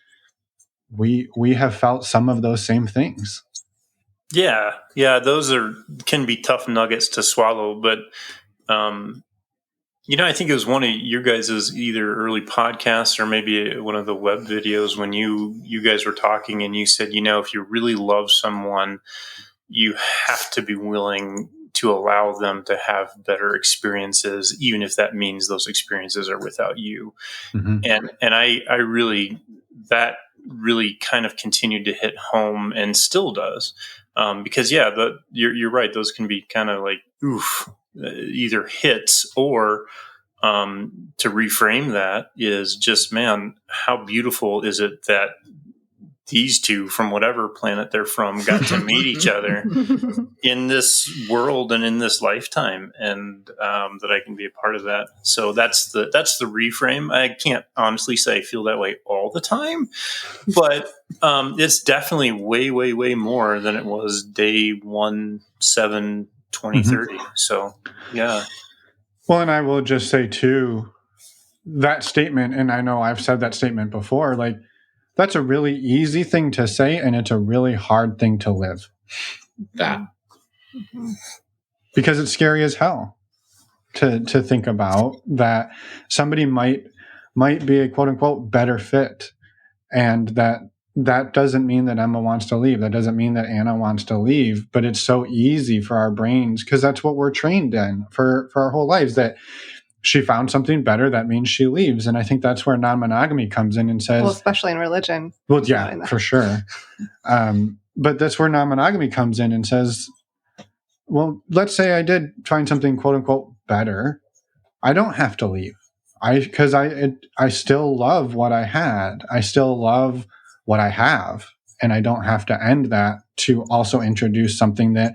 we have felt some of those same things. Yeah. Those can be tough nuggets to swallow, but, I think it was one of your guys' either early podcasts or maybe one of the web videos when you guys were talking and you said, if you really love someone, you have to be willing to allow them to have better experiences, even if that means those experiences are without you. Mm-hmm. And I really, that really kind of continued to hit home and still does. Because you're right. Those can be kind of either hits or, to reframe that is just, man, how beautiful is it that these two from whatever planet they're from got to meet each other in this world and in this lifetime, and that I can be a part of that. So that's the reframe. I can't honestly say I feel that way all the time, but it's definitely way, way, way more than it was day 1/7/2030. Mm-hmm. So yeah. Well, and I will just say too, that statement, and I know I've said that statement before, That's a really easy thing to say, and it's a really hard thing to live. That. Because it's scary as hell to think about that somebody might be a quote unquote better fit, and that doesn't mean that Emma wants to leave. That doesn't mean that Anna wants to leave, but it's so easy for our brains, because that's what we're trained in for our whole lives, that she found something better, that means she leaves. And I think that's where non-monogamy comes in and says... Well, especially in religion. Well, yeah, for sure. But that's where non-monogamy comes in and says, well, let's say I did find something quote unquote better. I don't have to leave. Because I still love what I had. I still love what I have. And I don't have to end that to also introduce something that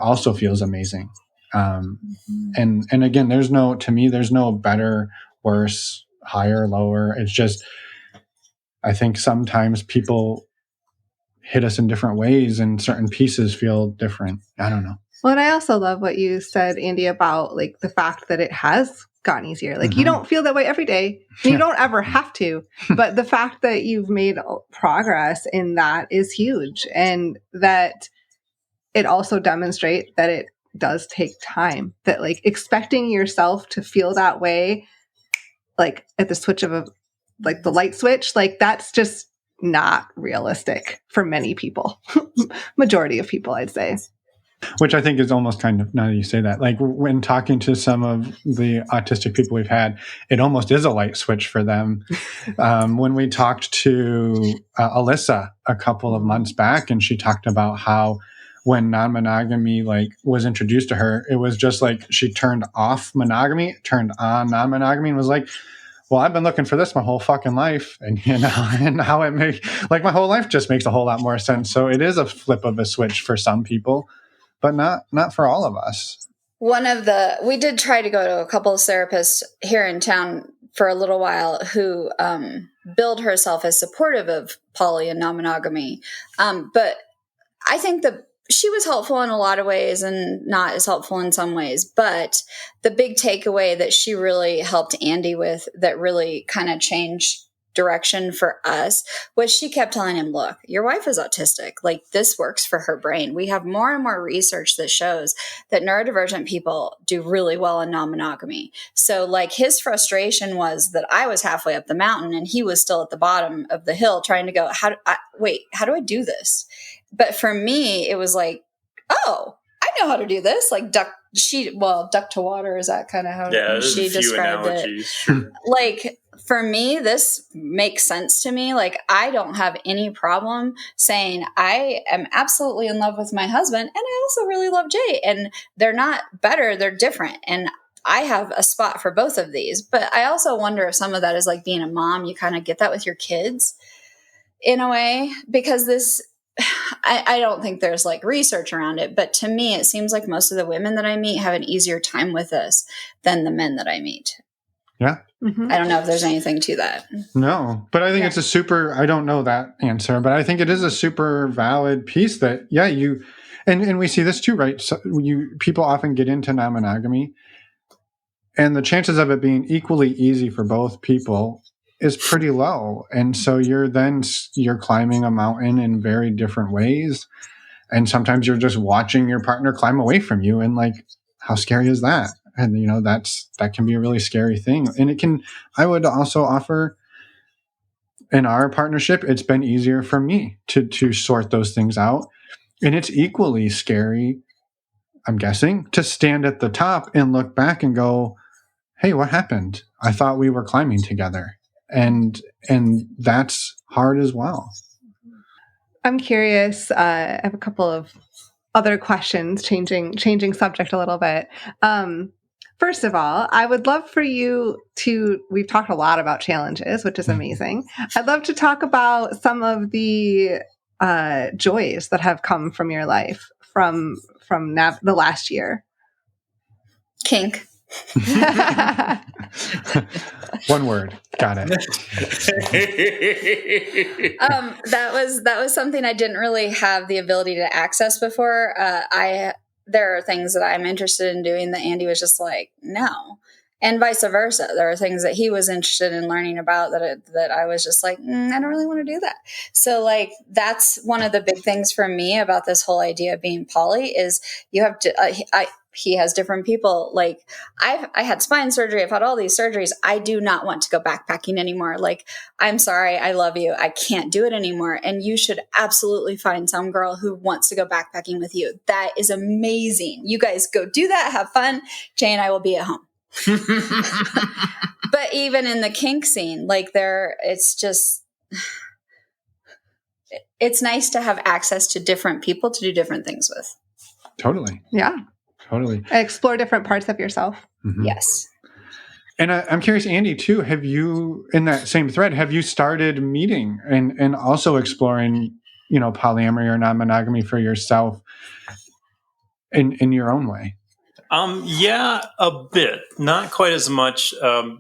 also feels amazing. And again, there's no better, worse, higher, lower. It's just, I think sometimes people hit us in different ways and certain pieces feel different. I don't know. Well, and I also love what you said, Andy, about like the fact that it has gotten easier. Like you don't feel that way every day. And you don't ever have to. But the fact that you've made progress in that is huge. And that it also demonstrates that it does take time. That like expecting yourself to feel that way, like at the switch of the light switch, like that's just not realistic for many people. Majority of people, I'd say. Which I think is almost kind of, now that you say that, like when talking to some of the autistic people we've had, it almost is a light switch for them. When we talked to Alyssa a couple of months back, and she talked about how when non-monogamy was introduced to her, it was just like she turned off monogamy, turned on non-monogamy, and was like, well, I've been looking for this my whole fucking life. And, and how it makes, my whole life just makes a whole lot more sense. So it is a flip of a switch for some people, but not for all of us. We did try to go to a couple of therapists here in town for a little while who billed herself as supportive of poly and non-monogamy. But I think she was helpful in a lot of ways and not as helpful in some ways. But the big takeaway that she really helped Andy with that really kind of changed direction for us was she kept telling him, look, your wife is autistic. Like this works for her brain. We have more and more research that shows that neurodivergent people do really well in non-monogamy. So like his frustration was that I was halfway up the mountain and he was still at the bottom of the hill trying to go, how do I do this? But for me, it was like, oh, I know how to do this. Like duck to water. Is that kind of how she described it? Sure. Like for me, this makes sense to me. Like I don't have any problem saying I am absolutely in love with my husband. And I also really love Jay, and they're not better. They're different. And I have a spot for both of these, but I also wonder if some of that is like being a mom, you kind of get that with your kids in a way, because I don't think there's like research around it, but to me, it seems like most of the women that I meet have an easier time with this than the men that I meet. Yeah. Mm-hmm. I don't know if there's anything to that. No, but I think it's I don't know that answer, but I think it is a super valid piece that, and we see this too, right? So people often get into non-monogamy, and the chances of it being equally easy for both people is pretty low. And so you're climbing a mountain in very different ways. And sometimes you're just watching your partner climb away from you. And like, how scary is that? And, that can be a really scary thing. And I would also offer in our partnership, it's been easier for me to sort those things out. And it's equally scary, I'm guessing, to stand at the top and look back and go, hey, what happened? I thought we were climbing together. And that's hard as well. I'm curious. I have a couple of other questions, changing subject a little bit. First of all, I would love for you we've talked a lot about challenges, which is amazing. I'd love to talk about some of the joys that have come from your life from the last year. Kink. One word. Got it. That was something I didn't really have the ability to access before. There are things that I'm interested in doing that Andy was just like, no. And vice versa. There are things that he was interested in learning about that I was just like, I don't really want to do that. So like, that's one of the big things for me about this whole idea of being poly is you have to, he has different people. Like I had spine surgery. I've had all these surgeries. I do not want to go backpacking anymore. Like, I'm sorry. I love you. I can't do it anymore. And you should absolutely find some girl who wants to go backpacking with you. That is amazing. You guys go do that. Have fun. Jay and I will be at home. But even in the kink scene, like it's nice to have access to different people to do different things with. Totally. Yeah. Totally. Explore different parts of yourself. Mm-hmm. Yes. And I'm curious, Andy, too, have you, in that same thread, have you started meeting and also exploring, polyamory or non-monogamy for yourself in your own way? Yeah, a bit. Not quite as much.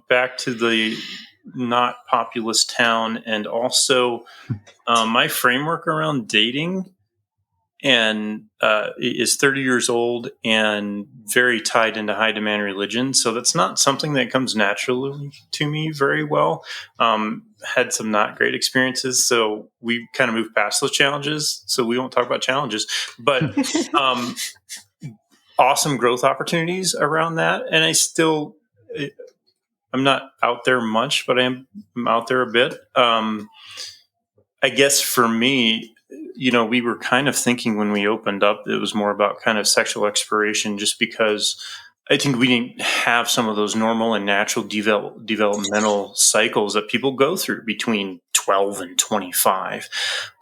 Back to the not populous town, and also my framework around dating and is 30 years old and very tied into high demand religion. So that's not something that comes naturally to me very well. Had some not great experiences. So we kind of moved past those challenges. So we won't talk about challenges, but awesome growth opportunities around that. And I'm not out there much, but I'm out there a bit. I guess for me, we were kind of thinking when we opened up, it was more about kind of sexual exploration, just because I think we didn't have some of those normal and natural developmental cycles that people go through between 12 and 25.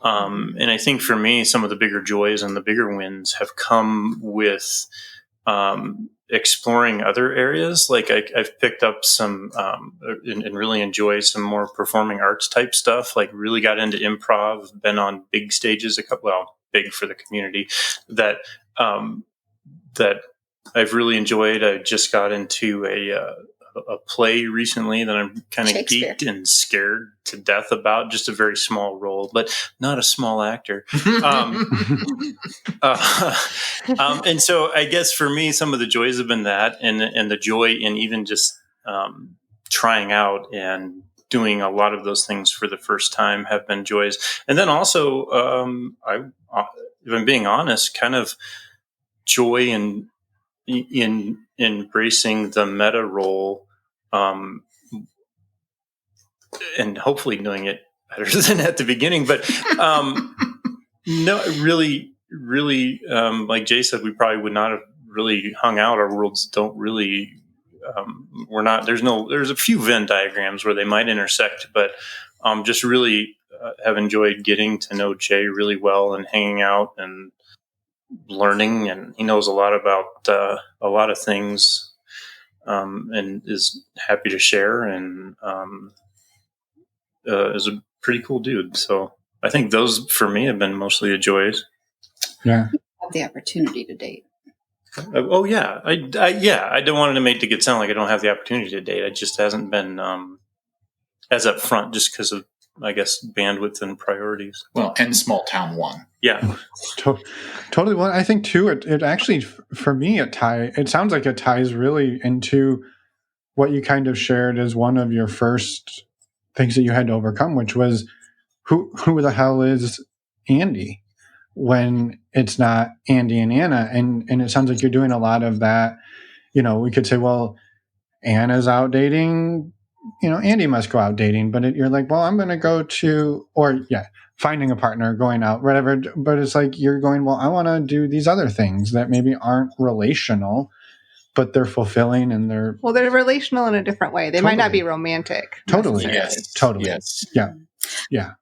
And I think for me, some of the bigger joys and the bigger wins have come with exploring other areas. Like I've picked up some and really enjoy some more performing arts type stuff. Like really got into improv, been on big stages, big for the community that I've really enjoyed. I just got into a play recently that I'm kind of geeked and scared to death about. Just a very small role, but not a small actor. And so I guess for me, some of the joys have been that, and the joy in even just trying out and doing a lot of those things for the first time have been joys. And then also, if I'm being honest, kind of joy in embracing the meta role, and hopefully doing it better than at the beginning. But no, really, like Jay said, we probably would not have really hung out. Our worlds don't really. We're not. There's a few Venn diagrams where they might intersect, but just really have enjoyed getting to know Jay really well and hanging out and learning, and he knows a lot about a lot of things, and is happy to share, and is a pretty cool dude. So I think those for me have been mostly the joys. Yeah, have the opportunity to date. Oh yeah, I don't want to get sound like I don't have the opportunity to date. It just hasn't been as upfront, just because of, I guess, bandwidth and priorities. Well, and small town one. Yeah. Totally. Well, I think too, it actually, for me, it sounds like it ties really into what you kind of shared as one of your first things that you had to overcome, which was who the hell is Andy when it's not Andy and Anna. And it sounds like you're doing a lot of that. We could say, well, Anna's out dating, Andy must go out dating, but you're like, well, I'm going to go to, finding a partner, going out, whatever. But it's like, you're going, well, I want to do these other things that maybe aren't relational, but they're fulfilling and they're relational in a different way. They might not be romantic. Totally. Yes. Totally. Yes. Yeah. Yeah.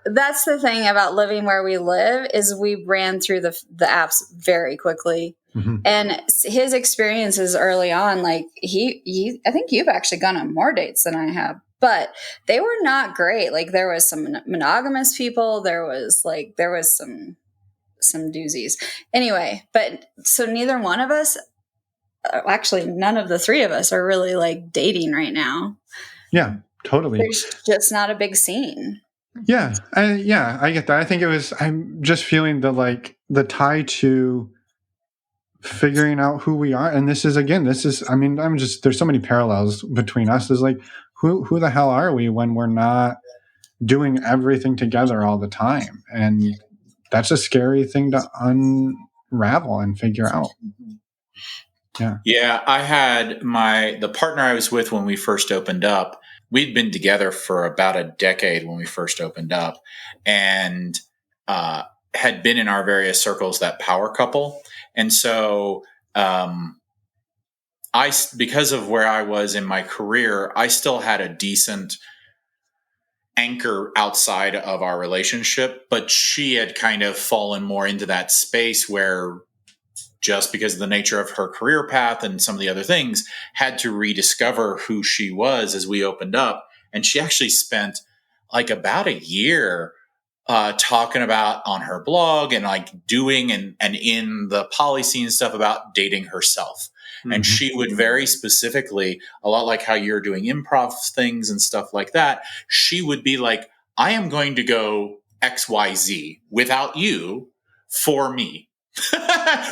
That's the thing about living where we live is we ran through the apps very quickly. Mm-hmm. And his experiences early on, like I think you've actually gone on more dates than I have, but they were not great. Like there was some monogamous people. There was some doozies. Anyway, but so neither one of us, actually none of the three of us are really like dating right now. Yeah, totally. There's just not a big scene. Yeah. I get that. I think I'm just feeling the tie to figuring out who we are. And there's so many parallels between us. Is like, who the hell are we when we're not doing everything together all the time? And that's a scary thing to unravel and figure out. Yeah. I had the partner I was with when we first opened up. We'd been together for about a decade when we first opened up, and had been in our various circles that power couple. And so, because of where I was in my career, I still had a decent anchor outside of our relationship, but she had kind of fallen more into that space where, just because of the nature of her career path and some of the other things, had to rediscover who she was as we opened up. And she actually spent like about a year talking about on her blog and like doing and in the poly scene stuff about dating herself. Mm-hmm. And she would very specifically, a lot like how you're doing improv things and stuff like that, she would be like, I am going to go XYZ without you for me.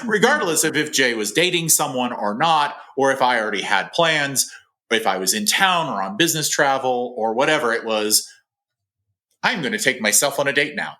Regardless of if Jay was dating someone or not, or if I already had plans, or if I was in town or on business travel or whatever it was, I'm going to take myself on a date now.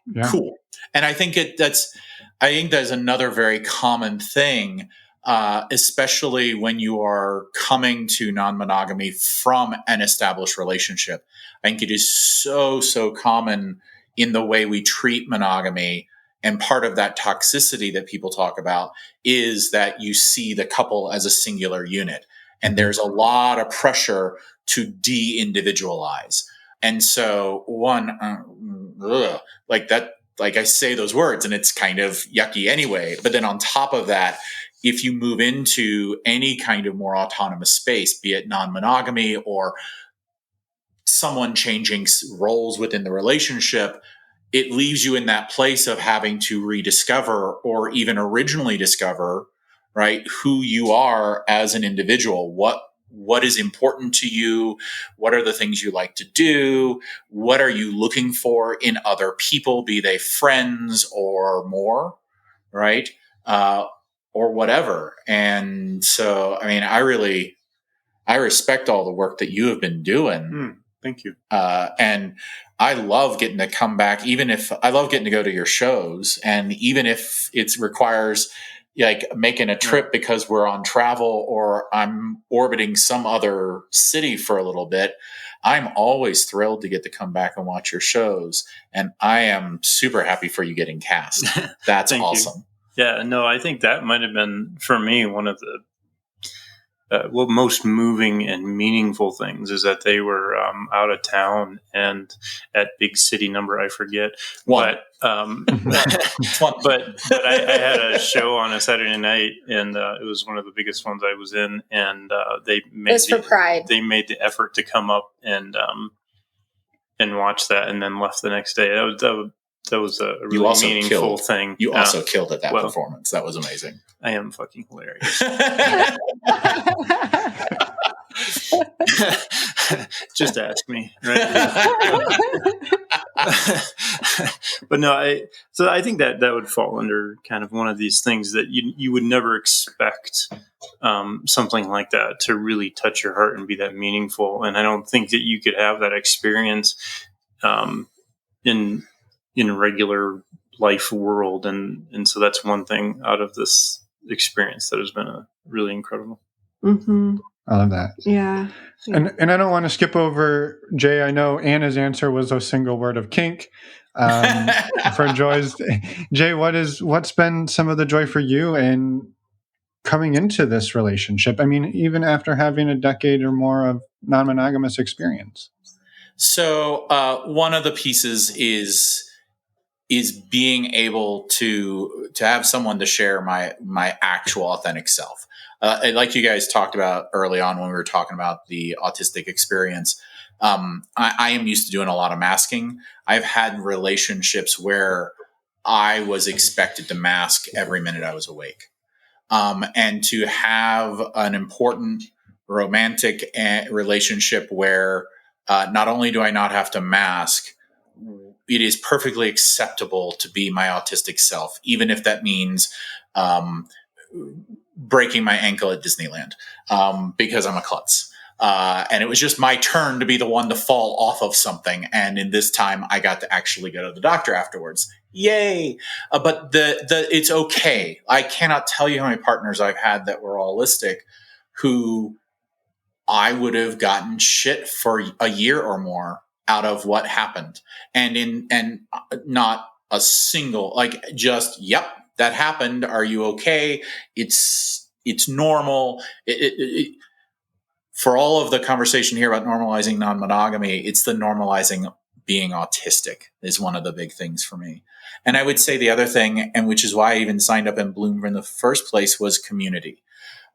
Yeah. Cool. And I think that's another very common thing, especially when you are coming to non-monogamy from an established relationship. I think it is so common in the way we treat monogamy. And part of that toxicity that people talk about is that you see the couple as a singular unit. And there's a lot of pressure to de-individualize. And so like I say those words and it's kind of yucky anyway. But then on top of that, if you move into any kind of more autonomous space, be it non-monogamy or someone changing roles within the relationship, it leaves you in that place of having to rediscover or even originally discover, right, who you are as an individual. What is important to you? What are the things you like to do? What are you looking for in other people, be they friends or more, right? Or whatever. And so, I mean, I respect all the work that you have been doing. Thank you. And I love getting to come back, I love getting to go to your shows. And even if it requires like making a trip because we're on travel or I'm orbiting some other city for a little bit, I'm always thrilled to get to come back and watch your shows. And I am super happy for you getting cast. That's awesome. You. Yeah, no, I think that might have been for me one of the most moving and meaningful things is that they were out of town and at big city number, I forget. But I had a show on a Saturday night and it was one of the biggest ones I was in. And they made for Pride. They made the effort to come up and watch that and then left the next day. That was a really meaningful thing. You also killed at that performance. That was amazing. I am fucking hilarious. Just ask me, right? But no, I think that would fall under kind of one of these things that you would never expect something like that to really touch your heart and be that meaningful. And I don't think that you could have that experience in a regular life world. And so that's one thing out of this experience that has been really incredible. Mm-hmm. I love that. Yeah. And I don't want to skip over Jay. I know Anna's answer was a single word of kink. For Joy's, Jay, what's been some of the joy for you in coming into this relationship? I mean, even after having a decade or more of non-monogamous experience. So one of the pieces is being able to have someone to share my actual authentic self. Like you guys talked about early on when we were talking about the autistic experience, I am used to doing a lot of masking. I've had relationships where I was expected to mask every minute I was awake. And to have an important romantic relationship where not only do I not have to mask, it is perfectly acceptable to be my autistic self, even if that means breaking my ankle at Disneyland because I'm a klutz. And it was just my turn to be the one to fall off of something. And in this time, I got to actually go to the doctor afterwards. Yay. But it's okay. I cannot tell you how many partners I've had that were Autistic who I would have gotten shit for a year or more out of what happened. And not a single, like, just, yep, that happened. Are you okay? It's normal. For all of the conversation here about normalizing non-monogamy, it's the normalizing being autistic is one of the big things for me. And I would say the other thing, and which is why I even signed up in Bloom in the first place, was community.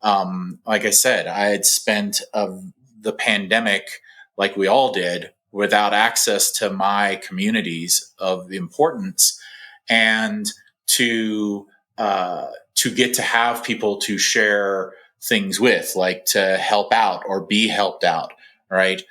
Like I said, I had spent the pandemic, like we all did, without access to my communities of importance, and to get to have people to share things with, like to help out or be helped out, right?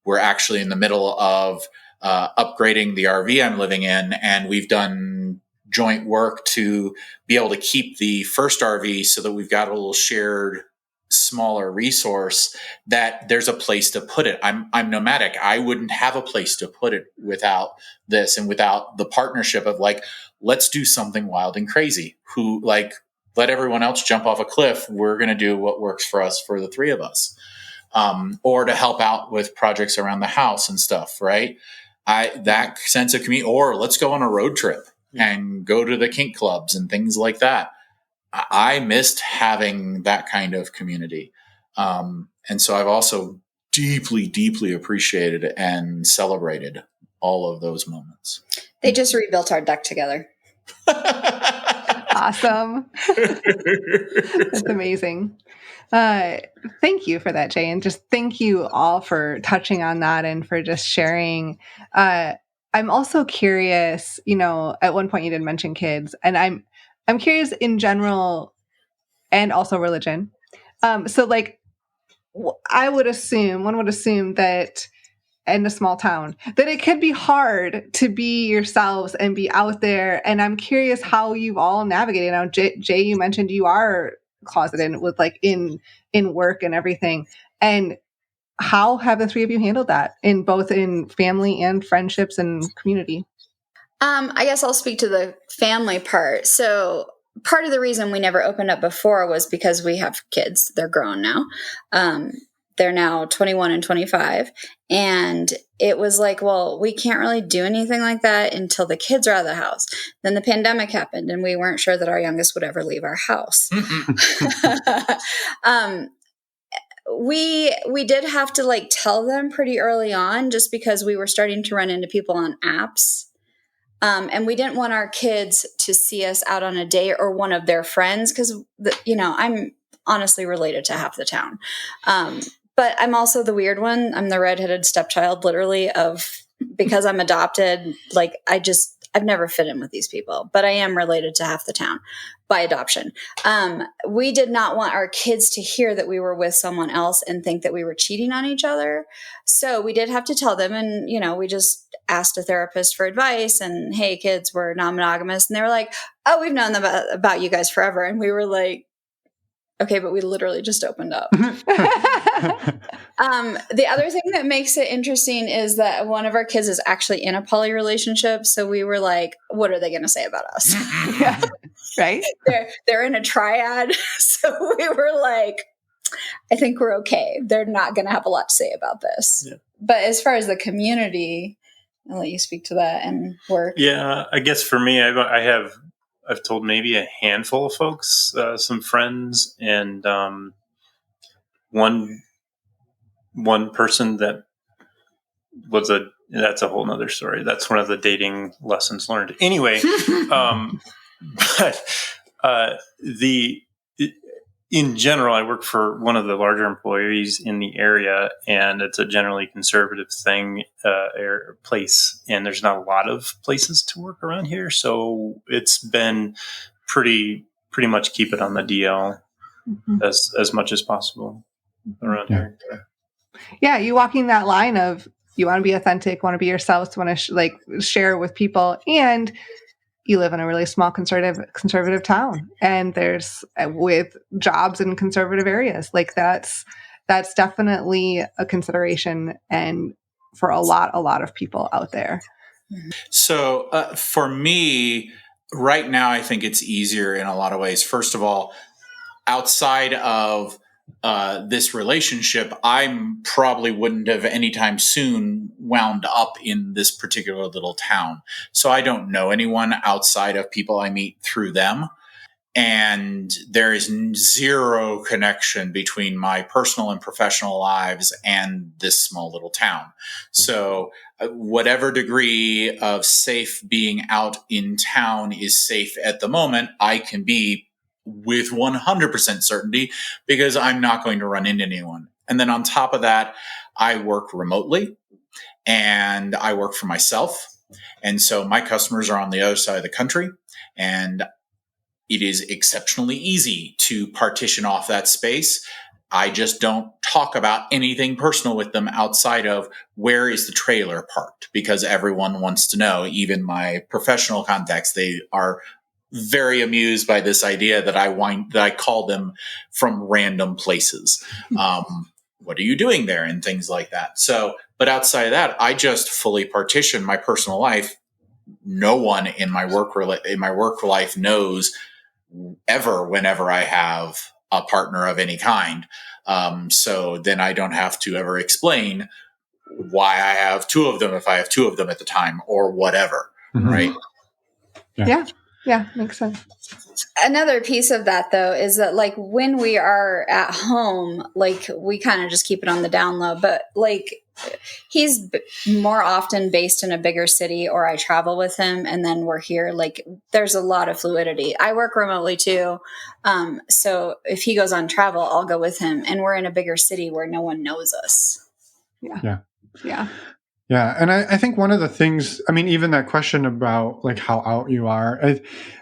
We're actually in the middle of upgrading the RV I'm living in, and we've done joint work to be able to keep the first RV so that we've got a little shared smaller resource that there's a place to put it. I'm nomadic. I wouldn't have a place to put it without this and without the partnership of, like, let's do something wild and crazy. Who, like, let everyone else jump off a cliff. We're going to do what works for us, for the three of us. Or to help out with projects around the house and stuff, right? That sense of community, or let's go on a road trip and go to the kink clubs and things like that. I missed having that kind of community. And so I've also deeply, deeply appreciated and celebrated all of those moments. They just rebuilt our deck together. Awesome. That's amazing. Thank you for that, Jay. And just thank you all for touching on that and for just sharing. I'm also curious, at one point you did mention kids, and I'm curious in general and also religion. So like one would assume that in a small town that it can be hard to be yourselves and be out there. And I'm curious how you've all navigated. Now, Jay, you mentioned you are closeted with, like, in work and everything. And how have the three of you handled that in both in family and friendships and community? I guess I'll speak to the family part. So part of the reason we never opened up before was because we have kids. They're grown now. They're now 21 and 25. And it was like, well, we can't really do anything like that until the kids are out of the house. Then the pandemic happened and we weren't sure that our youngest would ever leave our house. We did have to, like, tell them pretty early on, just because we were starting to run into people on apps. And we didn't want our kids to see us out on a date or one of their friends, because, I'm honestly related to half the town. But I'm also the weird one. I'm the redheaded stepchild, literally, because I'm adopted. Like, I've never fit in with these people, but I am related to half the town by adoption. We did not want our kids to hear that we were with someone else and think that we were cheating on each other. So we did have to tell them. And, we just asked a therapist for advice, and, hey, kids, we're non-monogamous. And they were like, oh, we've known about you guys forever. And we were like, okay, but we literally just opened up. The other thing that makes it interesting is that one of our kids is actually in a poly relationship. So we were like, what are they going to say about us? Yeah. Right? They're in a triad. So we were like, I think we're okay. They're not going to have a lot to say about this. Yeah. But as far as the community, I'll let you speak to that and work. Yeah, I guess for me, I've told maybe a handful of folks, some friends, and one person that that's a whole nother story. That's one of the dating lessons learned. Anyway, in general, I work for one of the larger employees in the area, and it's a generally conservative place, and there's not a lot of places to work around here. So it's been pretty much keep it on the DL as much as possible around here. Yeah, you walking that line of you want to be authentic, want to be yourself, want to share with people, and you live in a really small conservative town, and there's with jobs in conservative areas. Like that's definitely a consideration, and for a lot of people out there. So for me, right now, I think it's easier in a lot of ways. First of all, outside of this relationship, I probably wouldn't have anytime soon wound up in this particular little town. So I don't know anyone outside of people I meet through them. And there is zero connection between my personal and professional lives and this small little town. So whatever degree of safe being out in town is safe at the moment, I can be with 100% certainty because I'm not going to run into anyone. And then on top of that, I work remotely and I work for myself. And so my customers are on the other side of the country, and it is exceptionally easy to partition off that space. I just don't talk about anything personal with them outside of where is the trailer parked, because everyone wants to know. Even my professional contacts, they are very amused by this idea that I call them from random places. What are you doing there? And things like that. So, but outside of that, I just fully partition my personal life. No one in my work life knows ever whenever I have a partner of any kind. So then I don't have to ever explain why I have two of them if I have two of them at the time or whatever. Mm-hmm. Right? Yeah, makes sense. Another piece of that, though, is that like when we are at home, like we kind of just keep it on the down low, but like he's more often based in a bigger city, or I travel with him and then we're here. Like there's a lot of fluidity. I work remotely too. So if he goes on travel, I'll go with him, and we're in a bigger city where no one knows us. Yeah. And I think one of the things, I mean, even that question about like how out you are,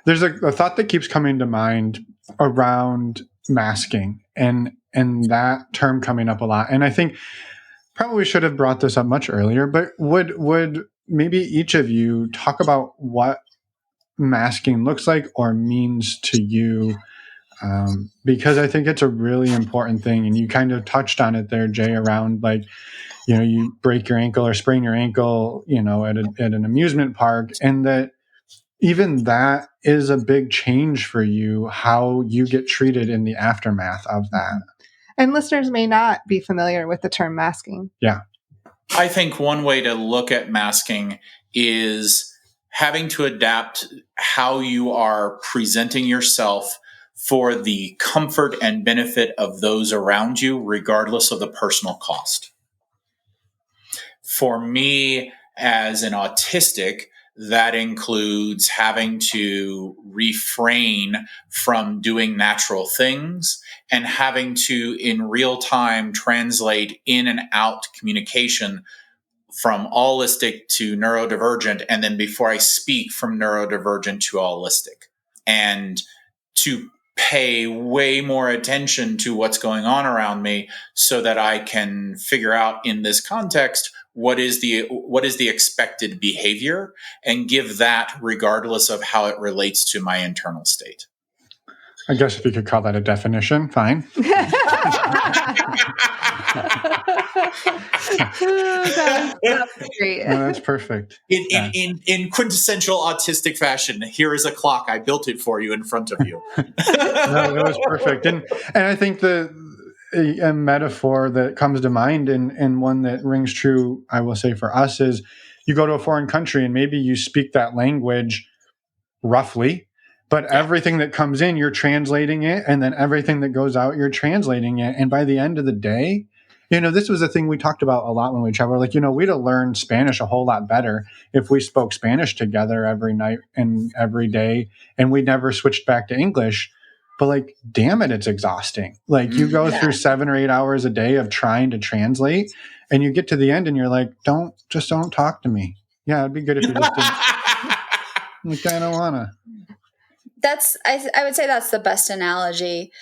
there's a thought that keeps coming to mind around masking and that term coming up a lot. And I think probably should have brought this up much earlier, but would maybe each of you talk about what masking looks like or means to you? Because I think it's a really important thing. And you kind of touched on it there, Jay, around like, you know, you break your ankle or sprain your ankle, you know, at an amusement park, and that even that is a big change for you, how you get treated in the aftermath of that. And listeners may not be familiar with the term masking. Yeah. I think one way to look at masking is having to adapt how you are presenting yourself for the comfort and benefit of those around you, regardless of the personal cost. For me, as an autistic, that includes having to refrain from doing natural things and having to, in real time, translate in and out communication from allistic to neurodivergent, and then before I speak, from neurodivergent to allistic. And to pay way more attention to what's going on around me so that I can figure out in this context what is the expected behavior, and give that regardless of how it relates to my internal state. I guess if you could call that a definition, fine. That's great. No, that's perfect. In quintessential autistic fashion, here is a clock. I built it for you in front of you. No, that was perfect. And I think a metaphor that comes to mind and one that rings true, I will say, for us is you go to a foreign country and maybe you speak that language roughly, but everything that comes in, you're translating it, and then everything that goes out, you're translating it. And by the end of the day, you know, this was a thing we talked about a lot when we traveled. Like, you know, we'd have learned Spanish a whole lot better if we spoke Spanish together every night and every day, and we never switched back to English. But like, damn it, it's exhausting. Like you go through 7 or 8 hours a day of trying to translate, and you get to the end and you're like, don't talk to me. Yeah, it'd be good if you just didn't. Like, I don't wanna. I would say that's the best analogy,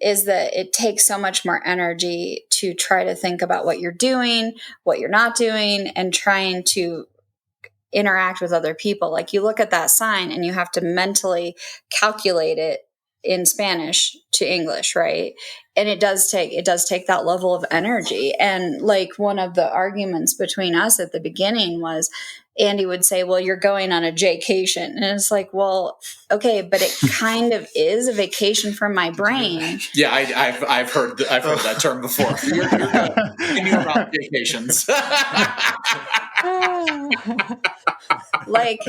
is that it takes so much more energy to try to think about what you're doing, what you're not doing, and trying to interact with other people. Like you look at that sign and you have to mentally calculate it in Spanish to English, right? And it does take that level of energy. And like one of the arguments between us at the beginning was Andy would say, well, you're going on a vacation. And it's like, well, okay, but it kind of is a vacation from my brain. Yeah, I've heard that term before. You're thinking about vacations. Like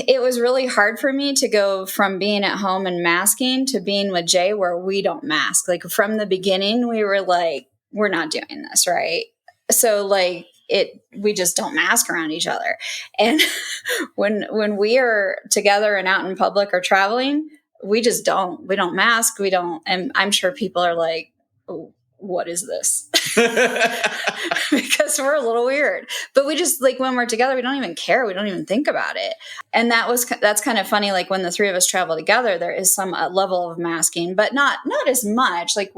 it was really hard for me to go from being at home and masking to being with Jay where we don't mask. Like from the beginning, we were like, we're not doing this, right? So like we just don't mask around each other. And when we are together and out in public or traveling, we don't mask. And I'm sure people are like, oh, what is this? Because we're a little weird, but we just like when we're together, we don't even care. We don't even think about it. And that's kind of funny. Like when the three of us travel together, there is some level of masking, but not as much. Like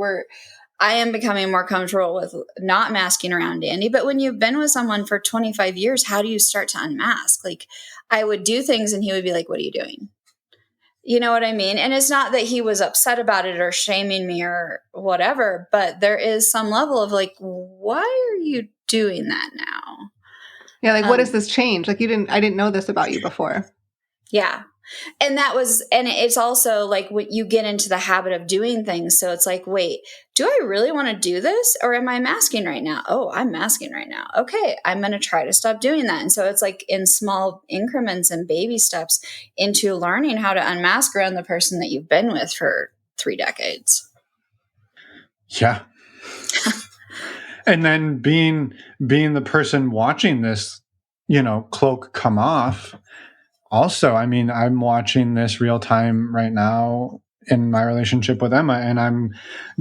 I am becoming more comfortable with not masking around Andy. But when you've been with someone for 25 years, how do you start to unmask? Like I would do things and he would be like, what are you doing? You know what I mean? And it's not that he was upset about it or shaming me or whatever, but there is some level of like, why are you doing that now? Yeah. Like, what is this change? Like I didn't know this about you before. Yeah. And it's also like when you get into the habit of doing things. So it's like, wait, do I really want to do this? Or am I masking right now? Oh, I'm masking right now. Okay. I'm going to try to stop doing that. And so it's like in small increments and baby steps into learning how to unmask around the person that you've been with for 3 decades. Yeah. And then being the person watching this, cloak come off. Also, I mean, I'm watching this real time right now in my relationship with Emma, and I'm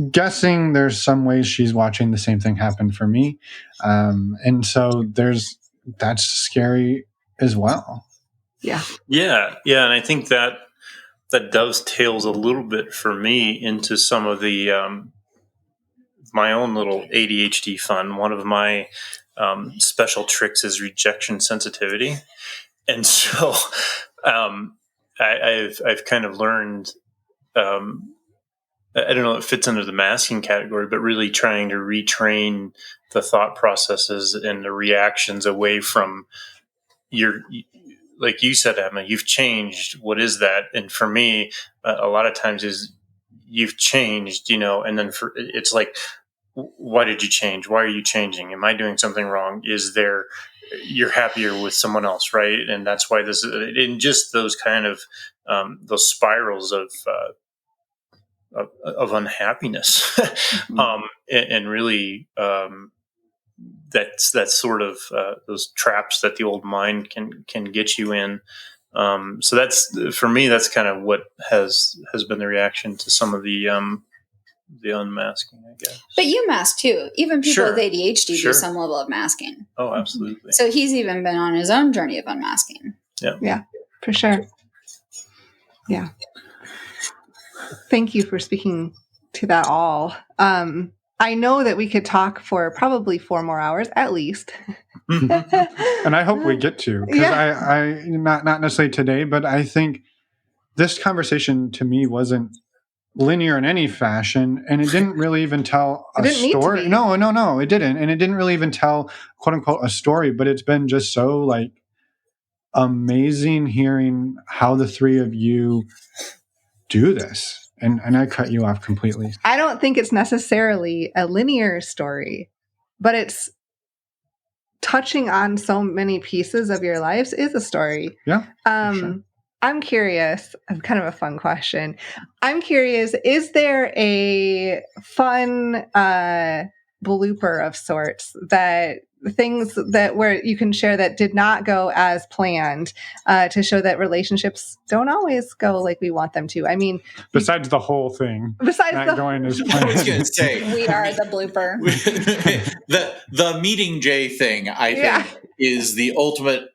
guessing there's some ways she's watching the same thing happen for me. And so that's scary as well. Yeah. Yeah. Yeah. And I think that dovetails a little bit for me into some of the, my own little ADHD fun. One of my special tricks is rejection sensitivity. And so I've kind of learned, I don't know, it fits under the masking category, but really trying to retrain the thought processes and the reactions away from like you said, Emma, you've changed. What is that? And for me, a lot of times is you've changed, and then it's like, why did you change? Why are you changing? Am I doing something wrong? You're happier with someone else, right? And that's why this is in just those kind of those spirals of unhappiness, and really that's sort of those traps that the old mind can get you in. So that's for me. That's kind of what has been the reaction to some of the unmasking, I guess. But you mask too. Even people with ADHD do some level of masking. Oh, absolutely. So he's even been on his own journey of unmasking. Yeah. Yeah, for sure. Yeah. Thank you for speaking to that all. I know that we could talk for probably 4 more hours at least. And I hope we get to, because I not necessarily today, but I think this conversation to me wasn't linear in any fashion, and it didn't really even tell a story. No, it didn't. And it didn't really even tell, quote unquote, a story, but it's been just so like amazing hearing how the three of you do this. And I cut you off completely. I don't think it's necessarily a linear story, but it's touching on so many pieces of your lives is a story. Yeah. Sure. I'm curious, kind of a fun question. I'm curious, is there a fun blooper of sorts, that things that where you can share that did not go as planned, to show that relationships don't always go like we want them to? I mean, besides the whole thing, going as planned. I was going to say, we are the blooper. the meeting Jay thing, I think, is the ultimate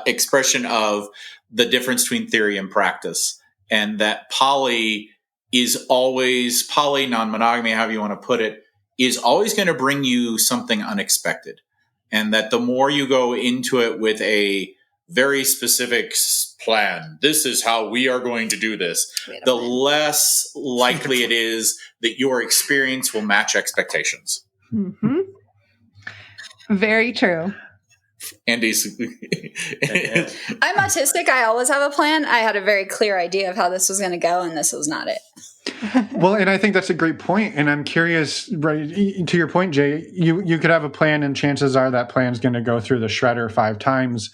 expression of the difference between theory and practice, and that poly, non-monogamy, however you want to put it, is always going to bring you something unexpected. And that the more you go into it with a very specific plan, this is how we are going to do this, the less likely it is that your experience will match expectations. Mm-hmm. Very true. Andy's. I'm autistic. I always have a plan. I had a very clear idea of how this was going to go, and this was not it. Well, and I think that's a great point. And I'm curious, right, to your point, Jay, you could have a plan and chances are that plan's going to go through the shredder 5 times.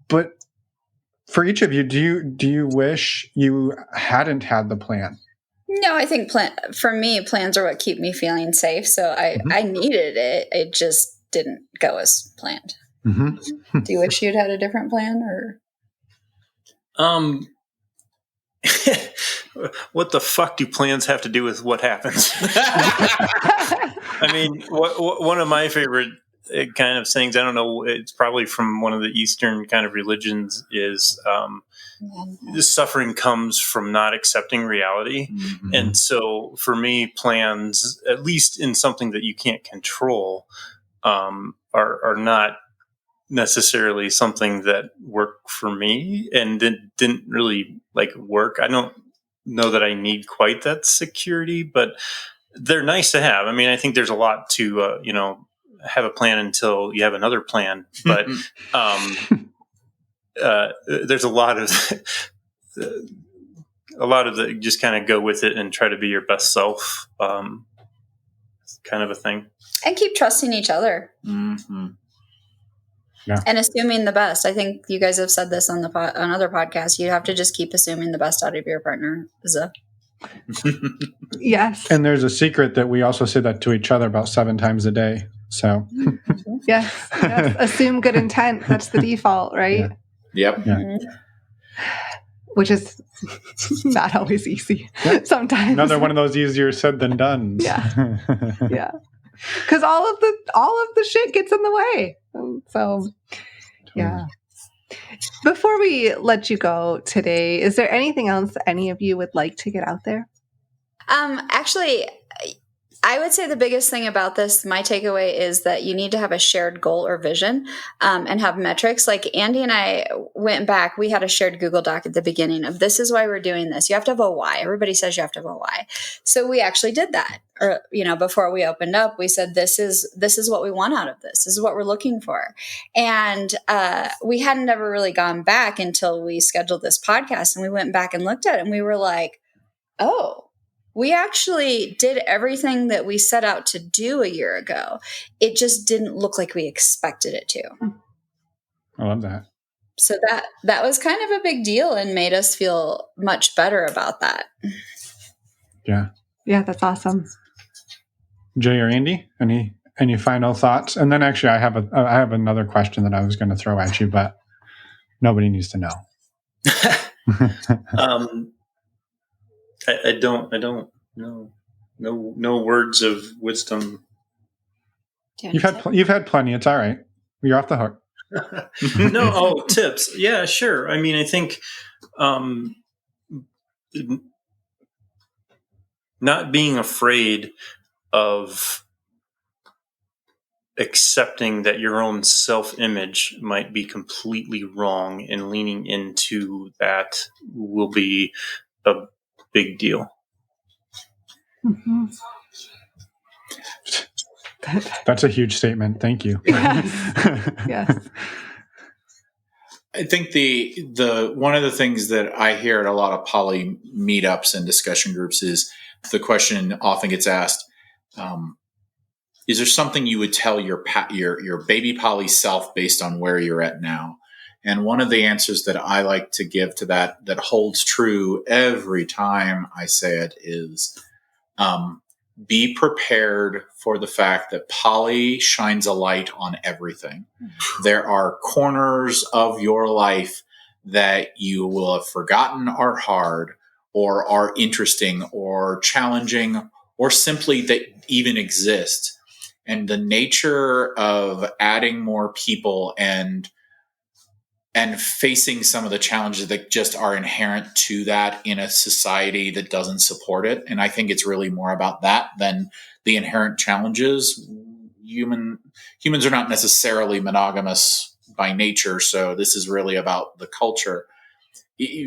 But for each of you, do you wish you hadn't had the plan? No, I think for me, plans are what keep me feeling safe. So I needed it. It just didn't go as planned. Mm-hmm. Do you wish you'd had a different plan, or? What the fuck do plans have to do with what happens? I mean, one of my favorite kind of sayings, I don't know, it's probably from one of the Eastern kind of religions, is suffering comes from not accepting reality. Mm-hmm. And so for me, plans, at least in something that you can't control, are not necessarily something that work for me and didn't really work. I don't know that I need quite that security, but they're nice to have. I mean, I think there's a lot to, have a plan until you have another plan, but there's a lot of the just kind of go with it and try to be your best self, kind of a thing. And keep trusting each other. Mm-hmm. Yeah. And assuming the best. I think you guys have said this on on other podcasts. You have to just keep assuming the best out of your partner. Yes. And there's a secret that we also say that to each other about 7 times a day. So yes. Assume good intent. That's the default, right? Yeah. Yep. Yeah. Which is not always easy. Yep. Sometimes. Another one of those easier said than done. Yeah. Yeah. Because all of the shit gets in the way. So, yeah. Before we let you go today, is there anything else that any of you would like to get out there? Actually, I would say the biggest thing about this, my takeaway, is that you need to have a shared goal or vision, and have metrics. Like Andy and I went back, we had a shared Google Doc at the beginning of this is why we're doing this. You have to have a why. Everybody says you have to have a why. So we actually did that. Or, before we opened up, we said, this is what we want out of this. This is what we're looking for. And we hadn't ever really gone back until we scheduled this podcast, and we went back and looked at it, and we were like, oh, we actually did everything that we set out to do a year ago. It just didn't look like we expected it to. I love that. So that was kind of a big deal and made us feel much better about that. Yeah. Yeah, that's awesome. Jay or Andy, any final thoughts? And then actually I have another question that I was going to throw at you, but nobody needs to know. I don't know. No words of wisdom. You've had plenty. It's all right. You're off the hook. No. Tips. Yeah, sure. I mean, I think, not being afraid of accepting that your own self-image might be completely wrong and leaning into that will be a big deal. Mm-hmm. That's a huge statement. Thank you. Yes. Yes. I think the one of the things that I hear at a lot of poly meetups and discussion groups is the question often gets asked, is there something you would tell your baby poly self based on where you're at now? And one of the answers that I like to give to that holds true every time I say it is, be prepared for the fact that poly shines a light on everything. There are corners of your life that you will have forgotten are hard or are interesting or challenging or simply that even exist. And the nature of adding more people and facing some of the challenges that just are inherent to that in a society that doesn't support it. And I think it's really more about that than the inherent challenges. Humans are not necessarily monogamous by nature, so this is really about the culture.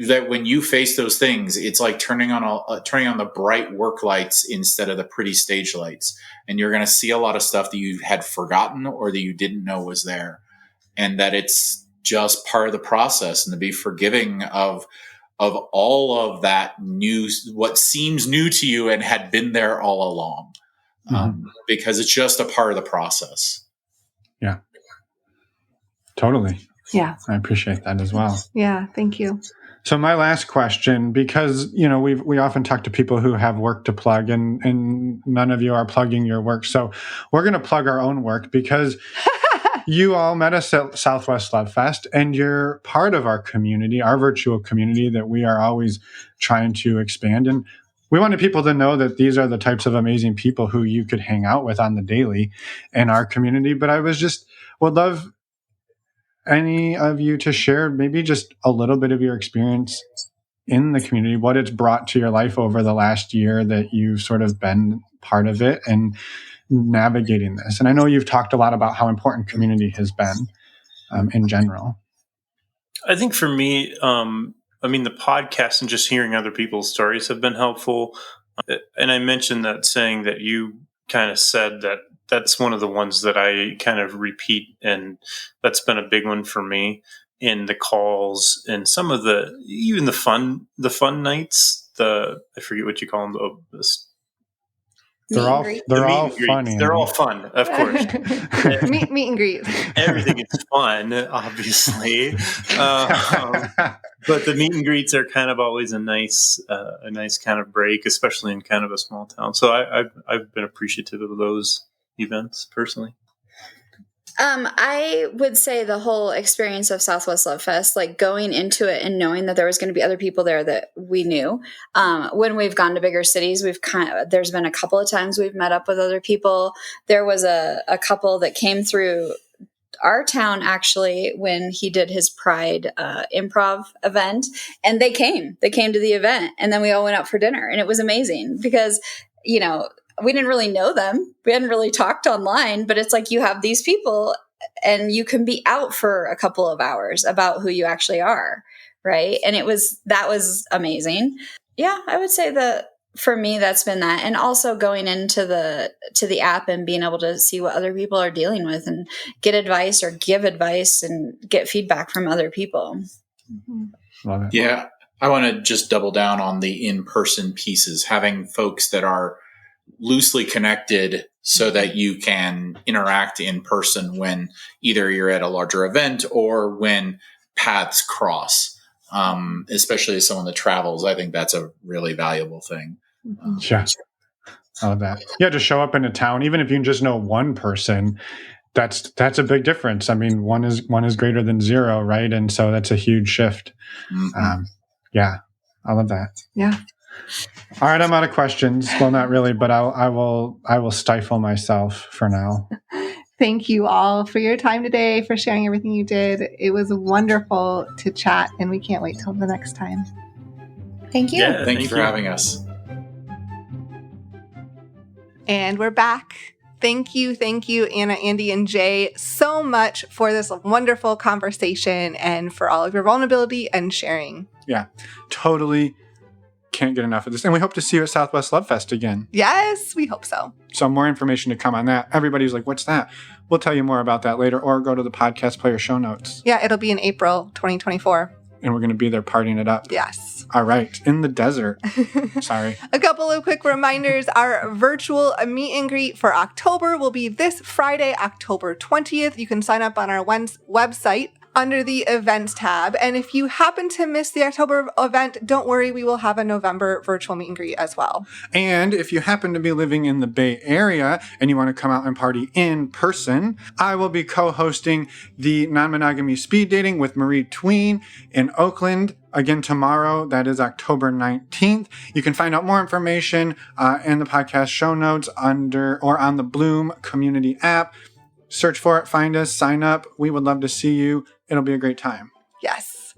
That when you face those things, it's like turning on the bright work lights instead of the pretty stage lights, and you're going to see a lot of stuff that you had forgotten or that you didn't know was there, and that it's just part of the process, and to be forgiving of all of that new, what seems new to you and had been there all along, because it's just a part of the process. Yeah, totally. Yeah, I appreciate that as well. Yeah, thank you. So my last question, because we often talk to people who have work to plug, and none of you are plugging your work, so we're going to plug our own work because you all met us at Southwest Love Fest, and you're part of our community, our virtual community that we are always trying to expand. And we wanted people to know that these are the types of amazing people who you could hang out with on the daily in our community. But I would love any of you to share maybe just a little bit of your experience in the community, what it's brought to your life over the last year that you've sort of been part of it and navigating this. And I know you've talked a lot about how important community has been in general. I think for me, the podcast and just hearing other people's stories have been helpful. And I mentioned that saying that you kind of said that's one of the ones that I kind of repeat, and that's been a big one for me in the calls and some of even the fun nights. I forget what you call them. They're all funny. They're all fun, of course. meet and greet. Everything is fun, obviously. But the meet and greets are kind of always a nice kind of break, especially in kind of a small town. So I've been appreciative of those events personally. I would say the whole experience of Southwest Love Fest, like going into it and knowing that there was going to be other people there that we knew. When we've gone to bigger cities, there's been a couple of times we've met up with other people. There was a couple that came through our town actually when he did his Pride improv event, and they came to the event, and then we all went out for dinner, and it was amazing because, we didn't really know them. We hadn't really talked online, but it's like you have these people and you can be out for a couple of hours about who you actually are. Right. And that was amazing. Yeah. I would say that for me, that's been that. And also going into the app and being able to see what other people are dealing with and get advice or give advice and get feedback from other people. Love it. Yeah. I want to just double down on the in-person pieces, having folks that are loosely connected so that you can interact in person when either you're at a larger event or when paths cross, especially as someone that travels. I think that's a really valuable thing. Sure. I love that. Yeah, to show up in a town, even if you just know one person, that's a big difference. I mean, one is greater than zero, right? And so that's a huge shift. Mm-hmm. Yeah, I love that. Yeah. All right, I'm out of questions. Well, not really, but I will stifle myself for now. Thank you all for your time today, for sharing everything you did. It was wonderful to chat, and we can't wait till the next time. Thank you. Yeah, thank you for having us. And we're back. Thank you, Anna, Andy, and Jay, so much for this wonderful conversation and for all of your vulnerability and sharing. Yeah, totally. Can't get enough of this. And we hope to see you at Southwest Love Fest again. Yes, we hope so. So more information to come on that. Everybody's like, what's that? We'll tell you more about that later, or go to the podcast player show notes. Yeah, it'll be in April 2024. And we're going to be there partying it up. Yes. All right. In the desert. Sorry. A couple of quick reminders. Our virtual meet and greet for October will be this Friday, October 20th. You can sign up on our website under the events tab. And if you happen to miss the October event, don't worry, we will have a November virtual meet and greet as well. And if you happen to be living in the Bay Area and you want to come out and party in person, I will be co-hosting the Non-Monogamy Speed Dating with Marie Tween in Oakland again tomorrow. That is October 19th. You can find out more information in the podcast show notes on the Bloom community app. Search for it, find us, sign up. We would love to see you. It'll be a great time. Yes.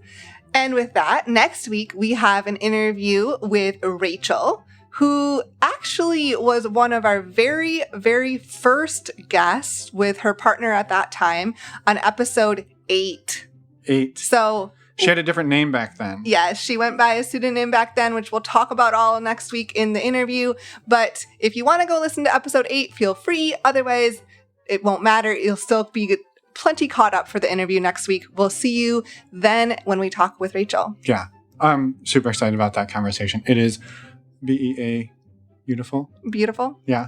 And with that, next week we have an interview with Rachel, who actually was one of our very, very first guests with her partner at that time on episode 8. 8. So she had a different name back then. yeah, she went by a pseudonym back then, which we'll talk about all next week in the interview. But if you want to go listen to episode 8, feel free. Otherwise, it won't matter. You'll still be plenty caught up for the interview next week. We'll see you then when we talk with Rachel. Yeah, I'm super excited about that conversation. It is BEA beautiful. Beautiful. Yeah.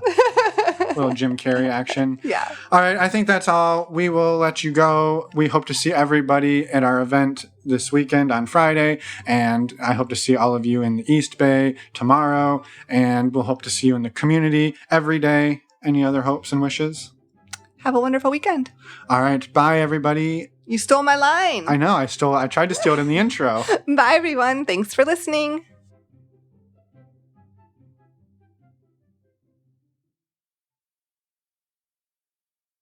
Little Jim Carrey action. Yeah. All right, I think that's all. We will let you go. We hope to see everybody at our event this weekend on Friday, and I hope to see all of you in the East Bay tomorrow, and we'll hope to see you in the community every day. Any other hopes and wishes? Have a wonderful weekend. All right, bye everybody. You stole my line. I know, I tried to steal it in the intro. Bye everyone. Thanks for listening.